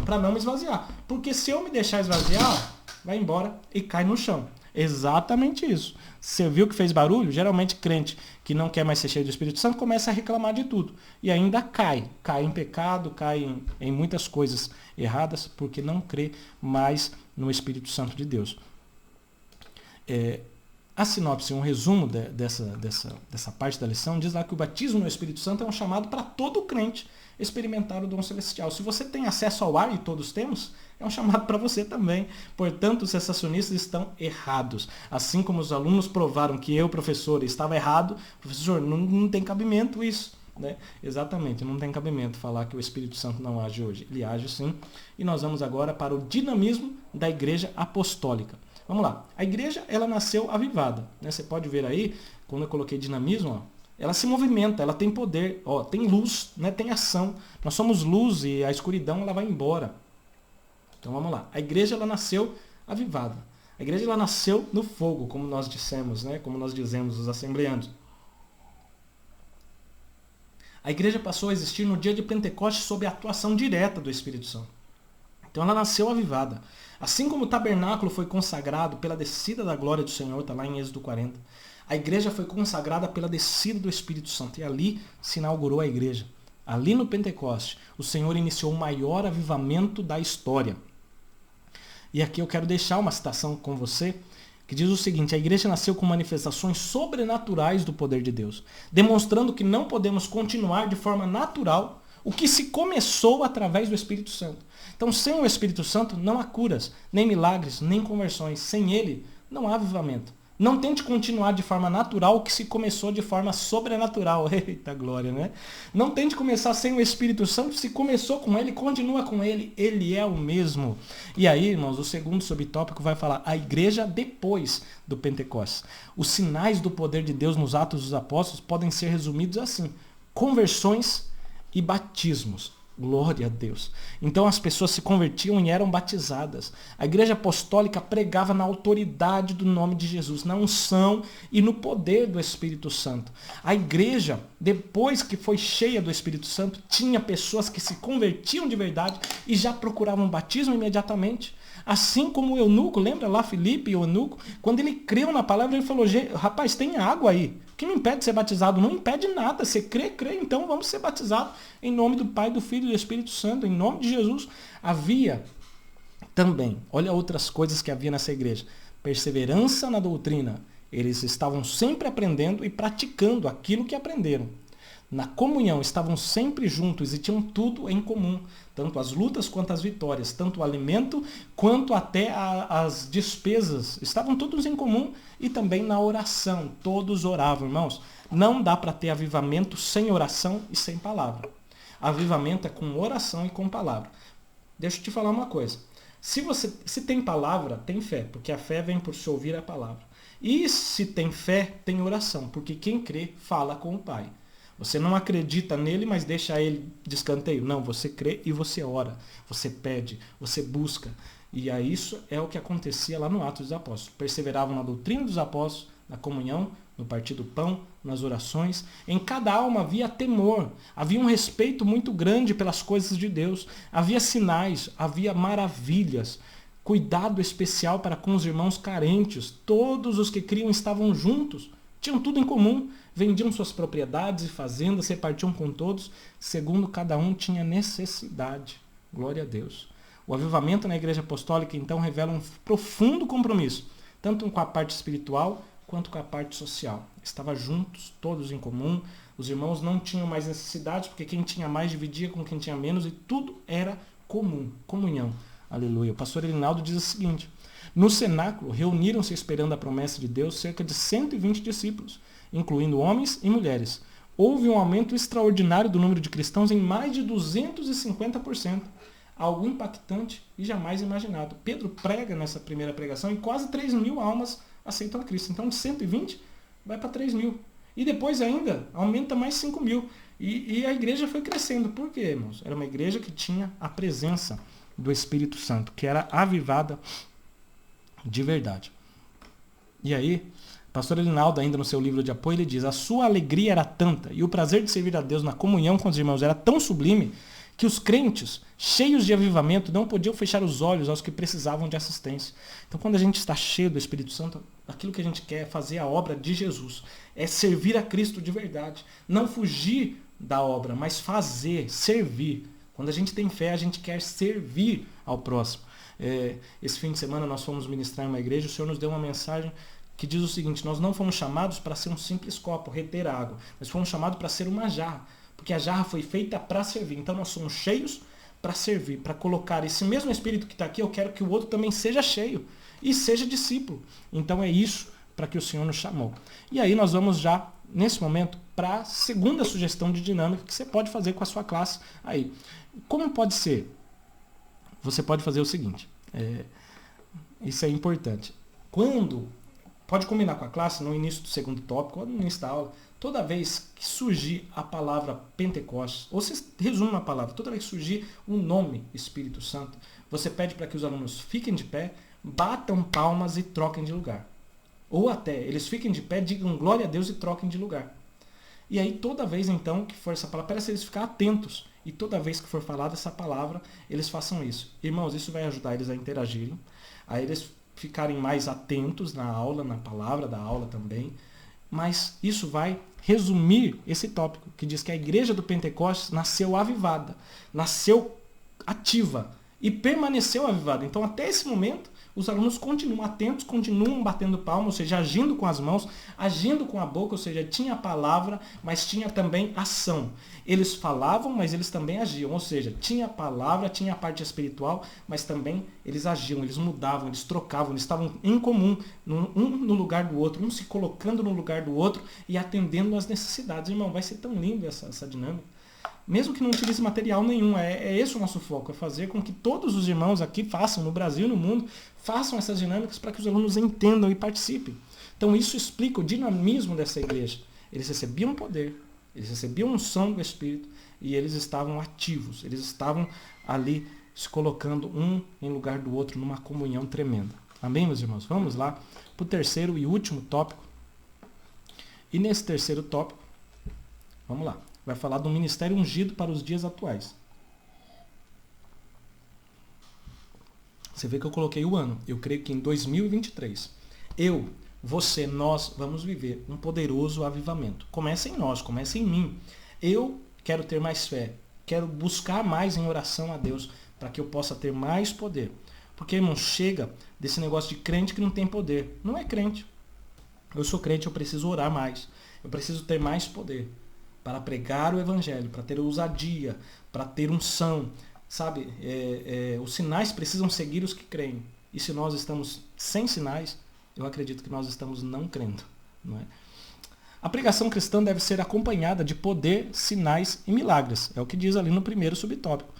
para não me esvaziar. Porque se eu me deixar esvaziar, vai embora e cai no chão. Exatamente isso. Você viu que fez barulho? Geralmente crente que não quer mais ser cheio do Espírito Santo começa a reclamar de tudo. E ainda cai em pecado, cai em muitas coisas erradas, porque não crê mais no Espírito Santo de Deus. A sinopse, um resumo dessa parte da lição, diz lá que o batismo no Espírito Santo é um chamado para todo crente experimentar o dom celestial. Se você tem acesso ao ar, e todos temos, é um chamado para você também. Portanto, os cessacionistas estão errados. Assim como os alunos provaram que eu, professor, estava errado, professor, não tem cabimento isso. Né? Exatamente, não tem cabimento falar que o Espírito Santo não age hoje. Ele age sim. E nós vamos agora para o dinamismo da igreja apostólica. Vamos lá. A igreja, ela nasceu avivada. Né? Você pode ver aí, quando eu coloquei dinamismo, ó, ela se movimenta, ela tem poder, ó, tem luz, né? Tem ação. Nós somos luz e a escuridão ela vai embora. Então vamos lá. A igreja, ela nasceu avivada. A igreja, ela nasceu no fogo, como nós dissemos, né? Como nós dizemos, os assembleanos. A igreja passou a existir no dia de Pentecostes sob a atuação direta do Espírito Santo. Então ela nasceu avivada. Assim como o tabernáculo foi consagrado pela descida da glória do Senhor, está lá em Êxodo 40, a igreja foi consagrada pela descida do Espírito Santo. E ali se inaugurou a igreja. Ali no Pentecoste, o Senhor iniciou o maior avivamento da história. E aqui eu quero deixar uma citação com você, que diz o seguinte: a igreja nasceu com manifestações sobrenaturais do poder de Deus, demonstrando que não podemos continuar de forma natural o que se começou através do Espírito Santo. Então, sem o Espírito Santo, não há curas, nem milagres, nem conversões. Sem ele, não há avivamento. Não tente continuar de forma natural o que se começou de forma sobrenatural. Eita glória, né? Não tente começar sem o Espírito Santo. Se começou com ele, continua com ele. Ele é o mesmo. E aí, irmãos, o segundo subtópico vai falar a igreja depois do Pentecostes. Os sinais do poder de Deus nos Atos dos Apóstolos podem ser resumidos assim: conversões e batismos. Glória a Deus. Então as pessoas se convertiam e eram batizadas. A igreja apostólica pregava na autoridade do nome de Jesus, na unção e no poder do Espírito Santo. A igreja, depois que foi cheia do Espírito Santo, tinha pessoas que se convertiam de verdade e já procuravam batismo imediatamente. Assim como o eunuco, lembra lá Filipe e o eunuco? Quando ele creu na palavra, ele falou: rapaz, tem água aí. O que me impede de ser batizado? Não impede nada. Você crê, então vamos ser batizados em nome do Pai, do Filho e do Espírito Santo, em nome de Jesus. Havia também, olha outras coisas que havia nessa igreja: perseverança na doutrina. Eles estavam sempre aprendendo e praticando aquilo que aprenderam. Na comunhão, estavam sempre juntos e tinham tudo em comum, tanto as lutas quanto as vitórias, tanto o alimento quanto até as despesas, estavam todos em comum. E também na oração, todos oravam, irmãos. Não dá para ter avivamento sem oração e sem palavra. Avivamento é com oração e com palavra. Deixa eu te falar uma coisa: se tem palavra, tem fé, porque a fé vem por se ouvir a palavra. E se tem fé, tem oração, porque quem crê fala com o Pai. Você não acredita nele, mas deixa ele de escanteio. Não, você crê e você ora. Você pede, você busca. E aí isso é o que acontecia lá no Atos dos Apóstolos. Perseveravam na doutrina dos apóstolos, na comunhão, no partir do pão, nas orações. Em cada alma havia temor. Havia um respeito muito grande pelas coisas de Deus. Havia sinais, havia maravilhas. Cuidado especial para com os irmãos carentes. Todos os que criam estavam juntos. Tinham tudo em comum, vendiam suas propriedades e fazendas, repartiam com todos, segundo cada um tinha necessidade. Glória a Deus. O avivamento na igreja apostólica, então, revela um profundo compromisso, tanto com a parte espiritual quanto com a parte social. Estavam juntos, todos em comum, os irmãos não tinham mais necessidades, porque quem tinha mais dividia com quem tinha menos, e tudo era comum, comunhão. Aleluia. O pastor Elinaldo diz o seguinte: no cenáculo, reuniram-se esperando a promessa de Deus cerca de 120 discípulos, incluindo homens e mulheres. houve um aumento extraordinário do número de cristãos em mais de 250%. Algo impactante e jamais imaginado. Pedro prega nessa primeira pregação e quase 3.000 almas aceitam a Cristo. Então de 120 vai para 3.000. E depois ainda aumenta mais 5.000. E a igreja foi crescendo. Por quê, irmãos? Era uma igreja que tinha a presença do Espírito Santo, que era avivada de verdade. E aí, pastor Elinaldo, ainda no seu livro de apoio, ele diz: a sua alegria era tanta e o prazer de servir a Deus na comunhão com os irmãos era tão sublime que os crentes, cheios de avivamento, não podiam fechar os olhos aos que precisavam de assistência. Então, quando a gente está cheio do Espírito Santo, aquilo que a gente quer é fazer a obra de Jesus, é servir a Cristo de verdade, não fugir da obra, mas fazer, servir. Quando a gente tem fé, a gente quer servir ao próximo. Esse fim de semana nós fomos ministrar em uma igreja, o Senhor nos deu uma mensagem que diz o seguinte: nós não fomos chamados para ser um simples copo, reter água, nós fomos chamados para ser uma jarra, porque a jarra foi feita para servir. Então nós somos cheios para servir, para colocar esse mesmo Espírito que está aqui, eu quero que o outro também seja cheio e seja discípulo. Então é isso para que o Senhor nos chamou. E aí nós vamos já, nesse momento, para a segunda sugestão de dinâmica que você pode fazer com a sua classe aí. Como pode ser? Você pode fazer o seguinte, isso é importante. Pode combinar com a classe no início do segundo tópico ou no início da aula, toda vez que surgir a palavra Pentecostes, ou você resume uma palavra, toda vez que surgir o nome Espírito Santo, você pede para que os alunos fiquem de pé, batam palmas e troquem de lugar. Ou até, eles fiquem de pé, digam glória a Deus e troquem de lugar. E aí toda vez então que for essa palavra, parece eles ficar atentos. E toda vez que for falada essa palavra, eles façam isso. Irmãos, isso vai ajudar eles a interagirem, a eles ficarem mais atentos na aula, na palavra da aula também. Mas isso vai resumir esse tópico, que diz que a igreja do Pentecostes nasceu avivada, nasceu ativa e permaneceu avivada. Então até esse momento, os alunos continuam atentos, continuam batendo palmas, ou seja, agindo com as mãos, agindo com a boca, ou seja, tinha a palavra, mas tinha também ação. Eles falavam, mas eles também agiam, ou seja, tinha a palavra, tinha a parte espiritual, mas também eles agiam, eles mudavam, eles trocavam, eles estavam em comum, um no lugar do outro, um se colocando no lugar do outro e atendendo às necessidades. Irmão, vai ser tão lindo essa dinâmica. Mesmo que não utilize material nenhum, é esse o nosso foco, é fazer com que todos os irmãos aqui façam, no Brasil e no mundo, façam essas dinâmicas para que os alunos entendam e participem. Então isso explica o dinamismo dessa igreja. Eles recebiam poder, eles recebiam unção do Espírito e eles estavam ativos, eles estavam ali se colocando um em lugar do outro numa comunhão tremenda. Amém, meus irmãos? Vamos lá para o terceiro e último tópico. E nesse terceiro tópico, vamos lá. Vai falar do ministério ungido para os dias atuais. Você vê que eu coloquei o ano. Eu creio que em 2023, você, nós vamos viver um poderoso avivamento. Começa em nós, começa em mim. Eu quero ter mais fé. Quero buscar mais em oração a Deus para que eu possa ter mais poder. Porque, irmão, chega desse negócio de crente que não tem poder. Não é crente. Eu sou crente, eu preciso orar mais. Eu preciso ter mais poder para pregar o evangelho, para ter ousadia, para ter unção, sabe? Os sinais precisam seguir os que creem. E se nós estamos sem sinais, eu acredito que nós estamos não crendo. Não é? A pregação cristã deve ser acompanhada de poder, sinais e milagres. É o que diz ali no primeiro subtópico.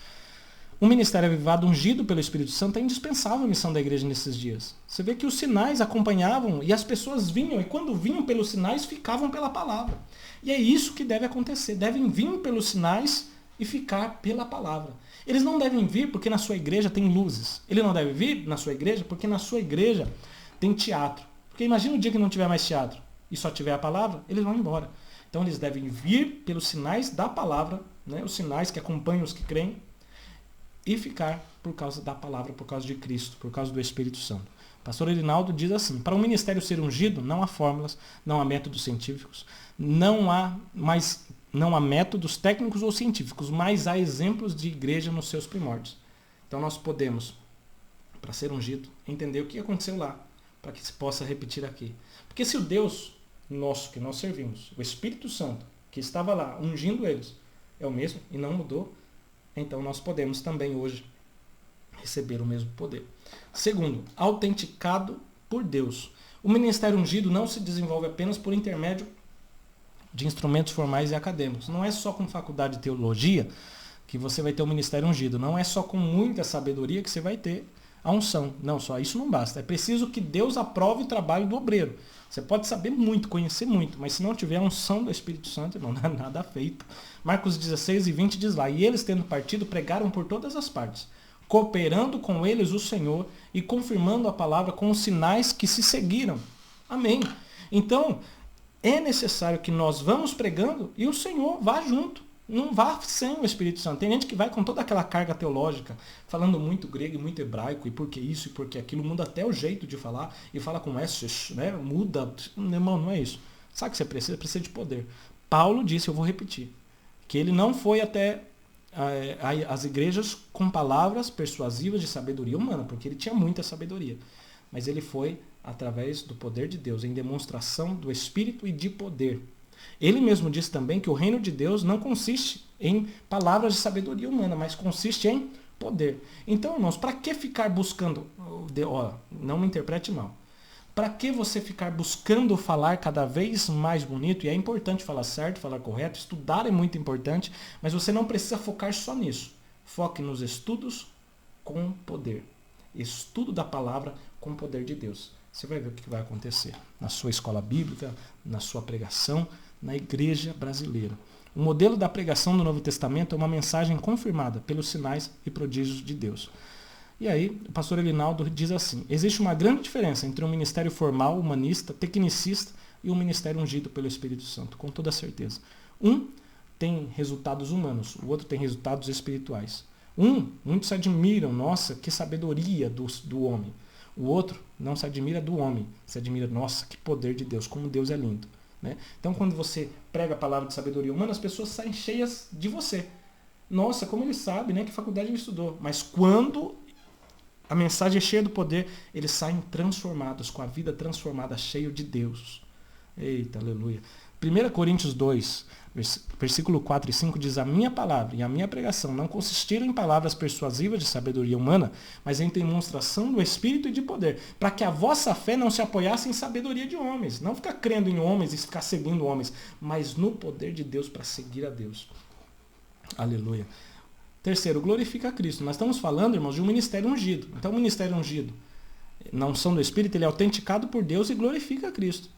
Um ministério avivado, ungido pelo Espírito Santo, é indispensável à missão da igreja nesses dias. Você vê que os sinais acompanhavam e as pessoas vinham, e quando vinham pelos sinais, ficavam pela palavra. E é isso que deve acontecer. Devem vir pelos sinais e ficar pela palavra. Eles não devem vir porque na sua igreja tem luzes. Ele não deve vir na sua igreja porque na sua igreja tem teatro. Porque imagina o dia que não tiver mais teatro e só tiver a palavra, eles vão embora. Então eles devem vir pelos sinais da palavra, né, os sinais que acompanham os que creem, e ficar por causa da palavra, por causa de Cristo, por causa do Espírito Santo. O pastor Elinaldo diz assim: para um ministério ser ungido, não há fórmulas, não há métodos científicos, não há métodos técnicos ou científicos, mas há exemplos de igreja nos seus primórdios. Então nós podemos, para ser ungido, entender o que aconteceu lá, para que se possa repetir aqui. Porque se o Deus nosso que nós servimos, o Espírito Santo, que estava lá ungindo eles, é o mesmo e não mudou, então nós podemos também hoje receber o mesmo poder. Segundo, autenticado por Deus. O ministério ungido não se desenvolve apenas por intermédio de instrumentos formais e acadêmicos. Não é só com faculdade de teologia que você vai ter o ministério ungido. Não é só com muita sabedoria que você vai ter a unção. Não, só isso não basta. É preciso que Deus aprove o trabalho do obreiro. Você pode saber muito, conhecer muito, mas se não tiver a unção do Espírito Santo, não dá nada feito. Marcos 16:20 diz lá, e eles tendo partido pregaram por todas as partes, cooperando com eles o Senhor e confirmando a palavra com os sinais que se seguiram. Amém. Então, é necessário que nós vamos pregando e o Senhor vá junto. Não vá sem o Espírito Santo. Tem gente que vai com toda aquela carga teológica, falando muito grego e muito hebraico, e por que isso e por que aquilo, muda até o jeito de falar, e fala com S, né? Muda. Irmão, não é isso. Sabe o que você precisa? Precisa de poder. Paulo disse, eu vou repetir, que ele não foi até as igrejas com palavras persuasivas de sabedoria humana, porque ele tinha muita sabedoria. Mas ele foi através do poder de Deus, em demonstração do Espírito e de poder. Ele mesmo disse também que o reino de Deus não consiste em palavras de sabedoria humana, mas consiste em poder. Então, irmãos, para que ficar buscando... não me interprete mal. Para que você ficar buscando falar cada vez mais bonito? E é importante falar certo, falar correto, estudar é muito importante, mas você não precisa focar só nisso. Foque nos estudos com poder. Estudo da palavra com o poder de Deus. Você vai ver o que vai acontecer na sua escola bíblica, na sua pregação, na igreja brasileira. O modelo da pregação do Novo Testamento é uma mensagem confirmada pelos sinais e prodígios de Deus. E aí, o pastor Elinaldo diz assim, existe uma grande diferença entre um ministério formal, humanista, tecnicista e um ministério ungido pelo Espírito Santo, com toda certeza. Um tem resultados humanos, o outro tem resultados espirituais. Muitos se admiram, nossa, que sabedoria do homem. O outro não se admira do homem, se admira, nossa, que poder de Deus, como Deus é lindo. Né? Então, quando você prega a palavra de sabedoria humana, as pessoas saem cheias de você. Nossa, como ele sabe, né? Que faculdade ele estudou. Mas quando a mensagem é cheia do poder, eles saem transformados, com a vida transformada, cheio de Deus. Eita, aleluia. 1 Coríntios 2, versículo 4 e 5 diz, a minha palavra e a minha pregação não consistiram em palavras persuasivas de sabedoria humana, mas em demonstração do Espírito e de poder, para que a vossa fé não se apoiasse em sabedoria de homens, não ficar crendo em homens e ficar seguindo homens, mas no poder de Deus para seguir a Deus. Aleluia. Terceiro, glorifica a Cristo. Nós estamos falando, irmãos, de um ministério ungido. Então, o ministério ungido, na unção do Espírito, ele é autenticado por Deus e glorifica a Cristo.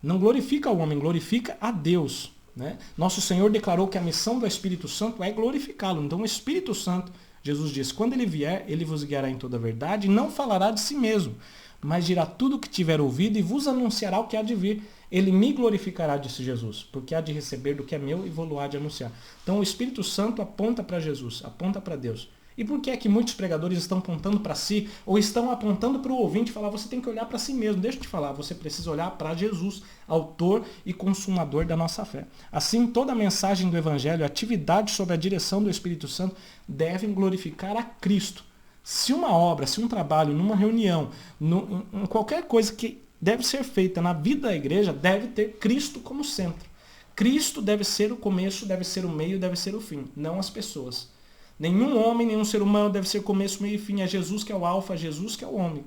Não glorifica o homem, glorifica a Deus. Né? Nosso Senhor declarou que a missão do Espírito Santo é glorificá-lo. Então o Espírito Santo, Jesus disse, quando ele vier, ele vos guiará em toda a verdade e não falará de si mesmo, mas dirá tudo o que tiver ouvido e vos anunciará o que há de vir. Ele me glorificará, disse Jesus, porque há de receber do que é meu e vou-lo há de anunciar. Então o Espírito Santo aponta para Jesus, aponta para Deus. E por que é que muitos pregadores estão apontando para si, ou estão apontando para o ouvinte e falar, você tem que olhar para si mesmo. Deixa eu te falar, você precisa olhar para Jesus, autor e consumador da nossa fé. Assim, toda a mensagem do Evangelho, atividade sob a direção do Espírito Santo, devem glorificar a Cristo. Se uma obra, se um trabalho, numa reunião, em qualquer coisa que deve ser feita na vida da igreja, deve ter Cristo como centro. Cristo deve ser o começo, deve ser o meio, deve ser o fim, não as pessoas. Nenhum homem, nenhum ser humano deve ser começo, meio e fim. É Jesus que é o alfa, é Jesus que é o homem.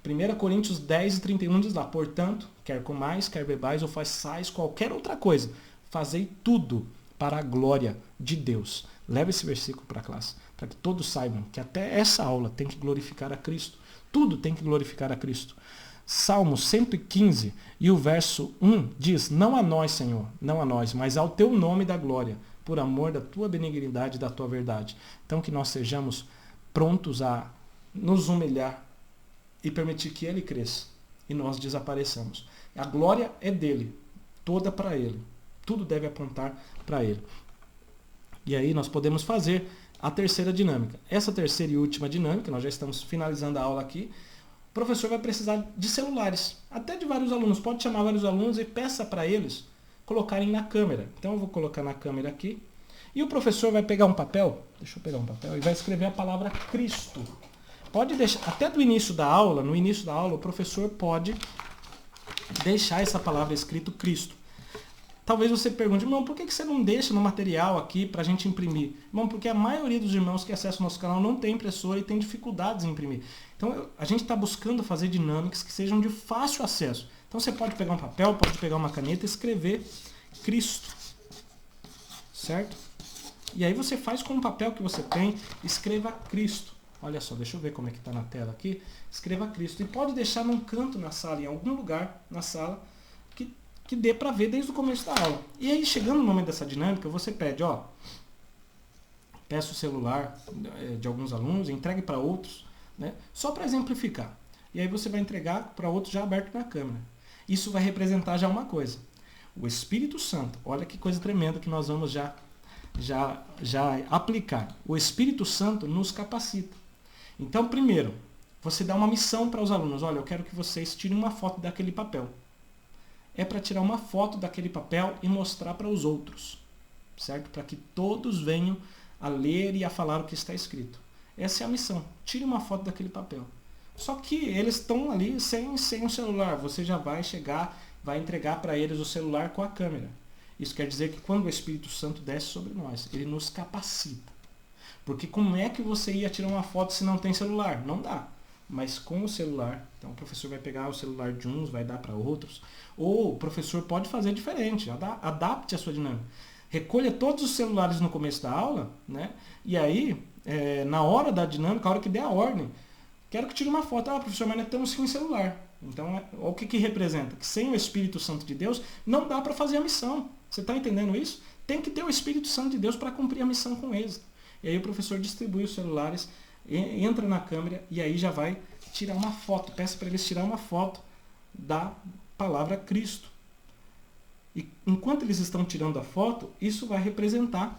1 Coríntios 10:31 diz lá, portanto, quer comais, quer bebais ou façais qualquer outra coisa, fazei tudo para a glória de Deus. Leve esse versículo para a classe, para que todos saibam que até essa aula tem que glorificar a Cristo. Tudo tem que glorificar a Cristo. Salmo 115 e o verso 1 diz, não a nós, Senhor, não a nós, mas ao teu nome da glória, por amor da tua benignidade e da tua verdade. Então que nós sejamos prontos a nos humilhar e permitir que ele cresça e nós desapareçamos. A glória é dele, toda para ele. Tudo deve apontar para ele. E aí nós podemos fazer a terceira dinâmica. Essa terceira e última dinâmica, nós já estamos finalizando a aula aqui, o professor vai precisar de celulares, até de vários alunos. Pode chamar vários alunos e peça para eles colocarem na câmera. Então eu vou colocar na câmera aqui. E o professor vai pegar um papel, deixa eu pegar um papel, e vai escrever a palavra Cristo. Pode deixar, até do início da aula, no início da aula, o professor pode deixar essa palavra escrito Cristo. Talvez você pergunte, irmão, por que você não deixa no material aqui para a gente imprimir? Irmão, porque a maioria dos irmãos que acessam o nosso canal não tem impressora e tem dificuldades em imprimir. Então a gente está buscando fazer dinâmicas que sejam de fácil acesso. Então você pode pegar um papel, pode pegar uma caneta e escrever Cristo. Certo? E aí você faz com o papel que você tem, escreva Cristo. Olha só, deixa eu ver como é que está na tela aqui. Escreva Cristo. E pode deixar num canto na sala, em algum lugar na sala, que dê para ver desde o começo da aula. E aí, chegando no momento dessa dinâmica, você pede, peça o celular de alguns alunos, entregue para outros, né? Só para exemplificar. E aí você vai entregar para outros já aberto na câmera. Isso vai representar já uma coisa. O Espírito Santo, olha que coisa tremenda que nós vamos já aplicar. O Espírito Santo nos capacita. Então, primeiro, você dá uma missão para os alunos. Olha, eu quero que vocês tirem uma foto daquele papel. É para tirar uma foto daquele papel e mostrar para os outros, certo? Para que todos venham a ler e a falar o que está escrito. Essa é a missão. Tire uma foto daquele papel. Só que eles estão ali sem o celular. Você já vai chegar, vai entregar para eles o celular com a câmera. Isso quer dizer que quando o Espírito Santo desce sobre nós, ele nos capacita. Porque como é que você ia tirar uma foto se não tem celular? Não dá. Mas com o celular, então o professor vai pegar o celular de uns, vai dar para outros. Ou o professor pode fazer diferente, adapte a sua dinâmica. Recolha todos os celulares no começo da aula, né? E aí, na hora da dinâmica, a hora que der a ordem, quero que tire uma foto. Professor, mas nós estamos sem celular. Então, o que representa? Que sem o Espírito Santo de Deus, não dá para fazer a missão. Você está entendendo isso? Tem que ter o Espírito Santo de Deus para cumprir a missão com êxito. E aí o professor distribui os celulares, entra na câmera e aí já vai tirar uma foto. Peça para eles tirar uma foto da palavra Cristo. E enquanto eles estão tirando a foto, isso vai representar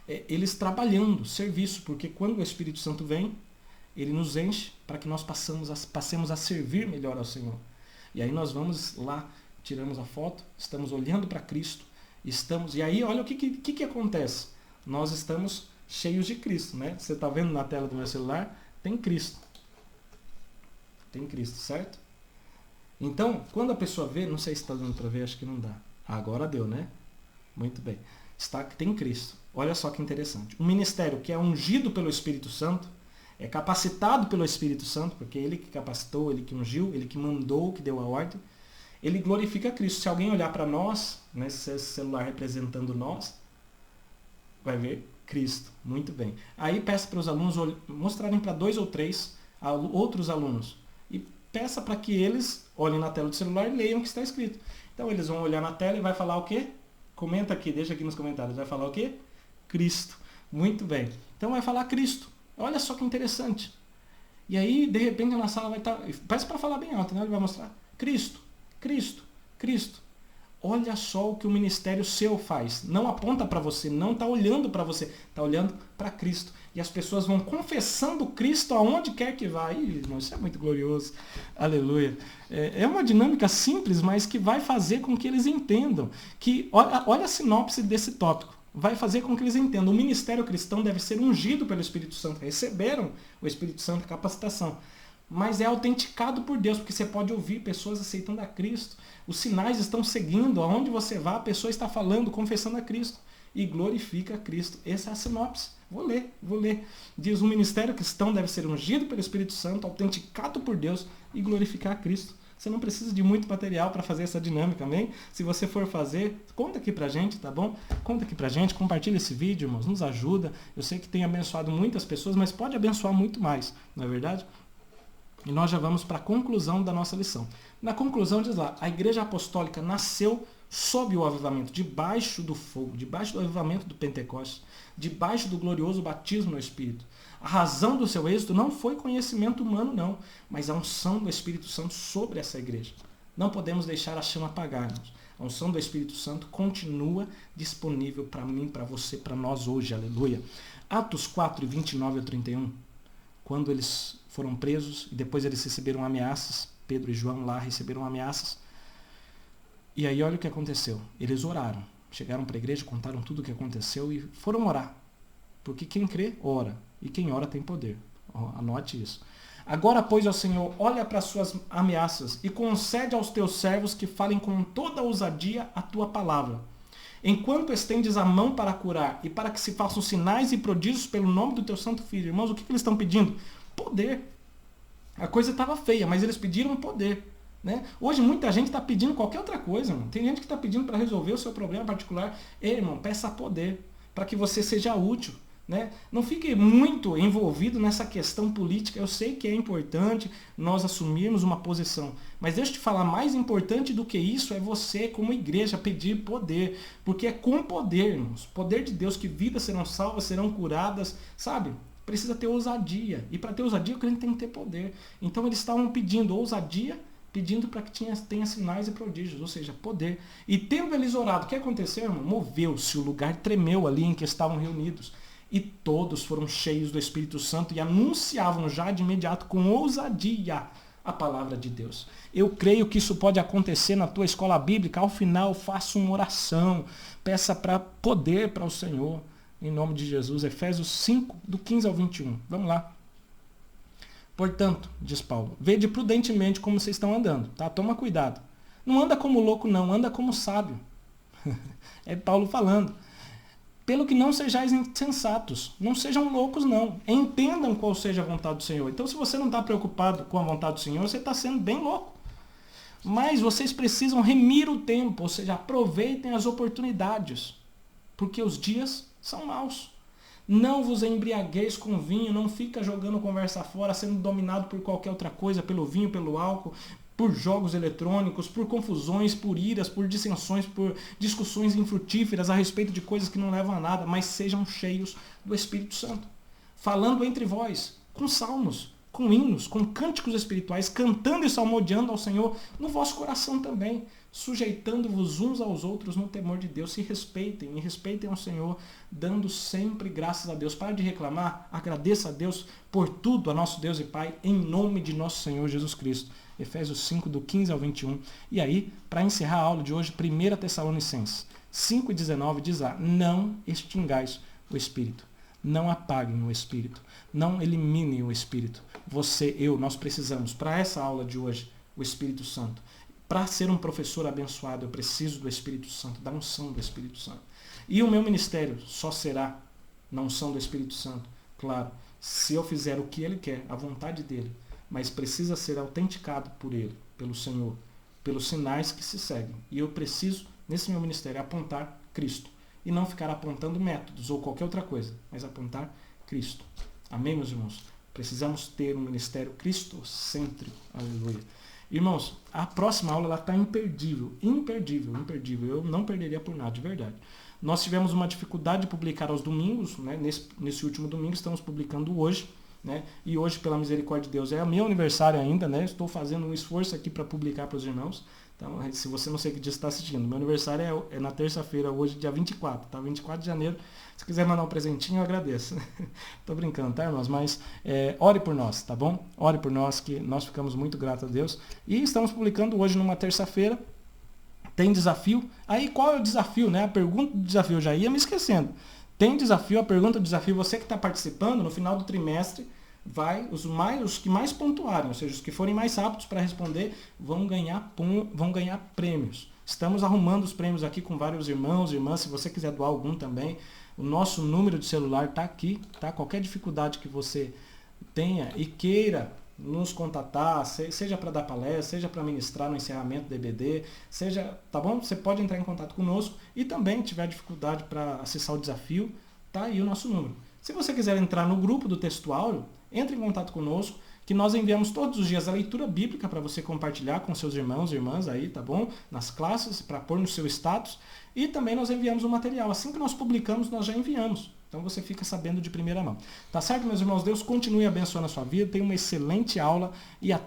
eles trabalhando, serviço, porque quando o Espírito Santo vem, ele nos enche para que nós passemos a servir melhor ao Senhor. E aí nós vamos lá, tiramos a foto, estamos olhando para Cristo, e aí olha o que acontece. Nós estamos cheios de Cristo, né? Você está vendo na tela do meu celular? Tem Cristo. Tem Cristo, certo? Então, quando a pessoa vê, não sei se está dando para ver, acho que não dá. Agora deu, né? Muito bem. Tem Cristo. Olha só que interessante. Um ministério que é ungido pelo Espírito Santo, é capacitado pelo Espírito Santo, porque ele que capacitou, ele que ungiu, ele que mandou, que deu a ordem, ele glorifica Cristo. Se alguém olhar para nós, né, esse celular representando nós, vai ver Cristo. Muito bem. Aí peça para os alunos mostrarem para 2 ou 3 outros alunos. E peça para que eles olhem na tela do celular e leiam o que está escrito. Então eles vão olhar na tela e vai falar o quê? Comenta aqui, deixa aqui nos comentários. Vai falar o quê? Cristo. Muito bem. Então vai falar Cristo. Olha só que interessante. E aí, de repente, na sala vai estar... Peça para falar bem alto, né? Ele vai mostrar Cristo, Cristo, Cristo. Olha só o que o ministério seu faz. Não aponta para você, não está olhando para você, está olhando para Cristo. E as pessoas vão confessando Cristo aonde quer que vá. Ih, irmão, isso é muito glorioso. Aleluia. É uma dinâmica simples, mas que vai fazer com que eles entendam. Olha a sinopse desse tópico. Vai fazer com que eles entendam. O ministério cristão deve ser ungido pelo Espírito Santo. Receberam o Espírito Santo, a capacitação. Mas é autenticado por Deus, porque você pode ouvir pessoas aceitando a Cristo. Os sinais estão seguindo, aonde você vá, a pessoa está falando, confessando a Cristo. E glorifica a Cristo. Essa é a sinopse. Vou ler. Diz, o ministério cristão deve ser ungido pelo Espírito Santo, autenticado por Deus e glorificar a Cristo. Você não precisa de muito material para fazer essa dinâmica, amém? Se você for fazer, conta aqui pra gente, tá bom? Conta aqui pra gente, compartilha esse vídeo, irmãos, nos ajuda. Eu sei que tem abençoado muitas pessoas, mas pode abençoar muito mais, não é verdade? E nós já vamos para a conclusão da nossa lição. Na conclusão diz lá, a igreja apostólica nasceu sob o avivamento, debaixo do fogo, debaixo do avivamento do Pentecostes, debaixo do glorioso batismo no Espírito. A razão do seu êxito não foi conhecimento humano, não, mas a unção do Espírito Santo sobre essa igreja. Não podemos deixar a chama apagar-nos. A unção do Espírito Santo continua disponível para mim, para você, para nós hoje. Aleluia. Atos 4, 29 a 31, quando eles foram presos e depois eles receberam ameaças, Pedro e João lá receberam ameaças. E aí olha o que aconteceu. Eles oraram. Chegaram para a igreja, contaram tudo o que aconteceu e foram orar. Porque quem crê, ora. E quem ora tem poder. Anote isso. Agora, pois, ó Senhor, olha para as suas ameaças e concede aos teus servos que falem com toda ousadia a tua palavra. Enquanto estendes a mão para curar e para que se façam sinais e prodígios pelo nome do teu santo filho. Irmãos, o que eles estão pedindo? Poder. A coisa estava feia, mas eles pediram poder. né? Hoje muita gente está pedindo qualquer outra coisa, irmão. Tem gente que está pedindo para resolver o seu problema particular. Ei, irmão, peça poder para que você seja útil, né? Não fique muito envolvido nessa questão política. Eu sei que é importante nós assumirmos uma posição, mas deixa eu te falar, mais importante do que isso é você, como igreja, pedir poder, porque é com poder, irmãos, poder de Deus, que vidas serão salvas, serão curadas, sabe? Precisa ter ousadia, e para ter ousadia o crente tem que ter poder. Então eles estavam pedindo ousadia, pedindo para que tenha sinais e prodígios, ou seja, poder. E tendo eles orado, o que aconteceu, irmão? Moveu-se, o lugar tremeu ali em que estavam reunidos. E todos foram cheios do Espírito Santo e anunciavam já de imediato com ousadia a palavra de Deus. Eu creio que isso pode acontecer na tua escola bíblica. Ao final, faça uma oração, peça para poder para o Senhor, em nome de Jesus. Efésios 5, do 15 ao 21. Vamos lá. Portanto, diz Paulo, vede prudentemente como vocês estão andando, tá? Toma cuidado. Não anda como louco, não, anda como sábio. É Paulo falando. Pelo que não sejais insensatos, não sejam loucos, não. Entendam qual seja a vontade do Senhor. Então, se você não está preocupado com a vontade do Senhor, você está sendo bem louco. Mas vocês precisam remir o tempo, ou seja, aproveitem as oportunidades, porque os dias são maus. Não vos embriagueis com vinho, não fica jogando conversa fora, sendo dominado por qualquer outra coisa, pelo vinho, pelo álcool, por jogos eletrônicos, por confusões, por iras, por dissensões, por discussões infrutíferas a respeito de coisas que não levam a nada, mas sejam cheios do Espírito Santo. Falando entre vós, com salmos, com hinos, com cânticos espirituais, cantando e salmodiando ao Senhor no vosso coração também, sujeitando-vos uns aos outros no temor de Deus. Se respeitem e respeitem ao Senhor, dando sempre graças a Deus. Para de reclamar, agradeça a Deus por tudo, a nosso Deus e Pai, em nome de nosso Senhor Jesus Cristo. Efésios 5, do 15 ao 21. E aí, para encerrar a aula de hoje, 1 Tessalonicenses 5,19 diz lá, não extingais o Espírito. Não apaguem o Espírito. Não eliminem o Espírito. Você, eu, nós precisamos, para essa aula de hoje, o Espírito Santo. Para ser um professor abençoado, eu preciso do Espírito Santo, da unção do Espírito Santo. E o meu ministério só será na unção do Espírito Santo, claro, se eu fizer o que Ele quer, a vontade dEle, mas precisa ser autenticado por Ele, pelo Senhor, pelos sinais que se seguem. E eu preciso, nesse meu ministério, apontar Cristo. E não ficar apontando métodos ou qualquer outra coisa, mas apontar Cristo. Amém, meus irmãos? Precisamos ter um ministério cristocêntrico. Aleluia. Irmãos, a próxima aula está imperdível. Imperdível, imperdível. Eu não perderia por nada, de verdade. Nós tivemos uma dificuldade de publicar aos domingos, né? Nesse último domingo, estamos publicando hoje. Né? E hoje, pela misericórdia de Deus, é o meu aniversário ainda, né? Estou fazendo um esforço aqui para publicar para os irmãos. Então, se você não sei que dia você está assistindo, meu aniversário é na terça-feira, hoje, dia 24, tá? 24 de janeiro. Se quiser mandar um presentinho, eu agradeço. Tô brincando, tá, irmãos? Mas ore por nós, tá bom? Ore por nós, que nós ficamos muito gratos a Deus. E estamos publicando hoje, numa terça-feira. Tem desafio. Aí, qual é o desafio, né? A pergunta do desafio, eu já ia me esquecendo. Tem desafio, a pergunta do desafio, você que está participando, no final do trimestre, os que mais pontuarem, ou seja, os que forem mais rápidos para responder, vão ganhar prêmios. Estamos arrumando os prêmios aqui com vários irmãos, irmãs, se você quiser doar algum também. O nosso número de celular está aqui, tá? Qualquer dificuldade que você tenha e queira nos contatar, seja para dar palestra, seja para ministrar no encerramento do EBD, seja, tá bom? Você pode entrar em contato conosco e também tiver dificuldade para acessar o desafio, tá aí o nosso número. Se você quiser entrar no grupo do Textuário, entre em contato conosco, que nós enviamos todos os dias a leitura bíblica para você compartilhar com seus irmãos e irmãs aí, tá bom? Nas classes, para pôr no seu status. E também nós enviamos o material. Assim que nós publicamos, nós já enviamos. Então você fica sabendo de primeira mão. Tá certo, meus irmãos? Deus continue abençoando a sua vida. Tenha uma excelente aula e até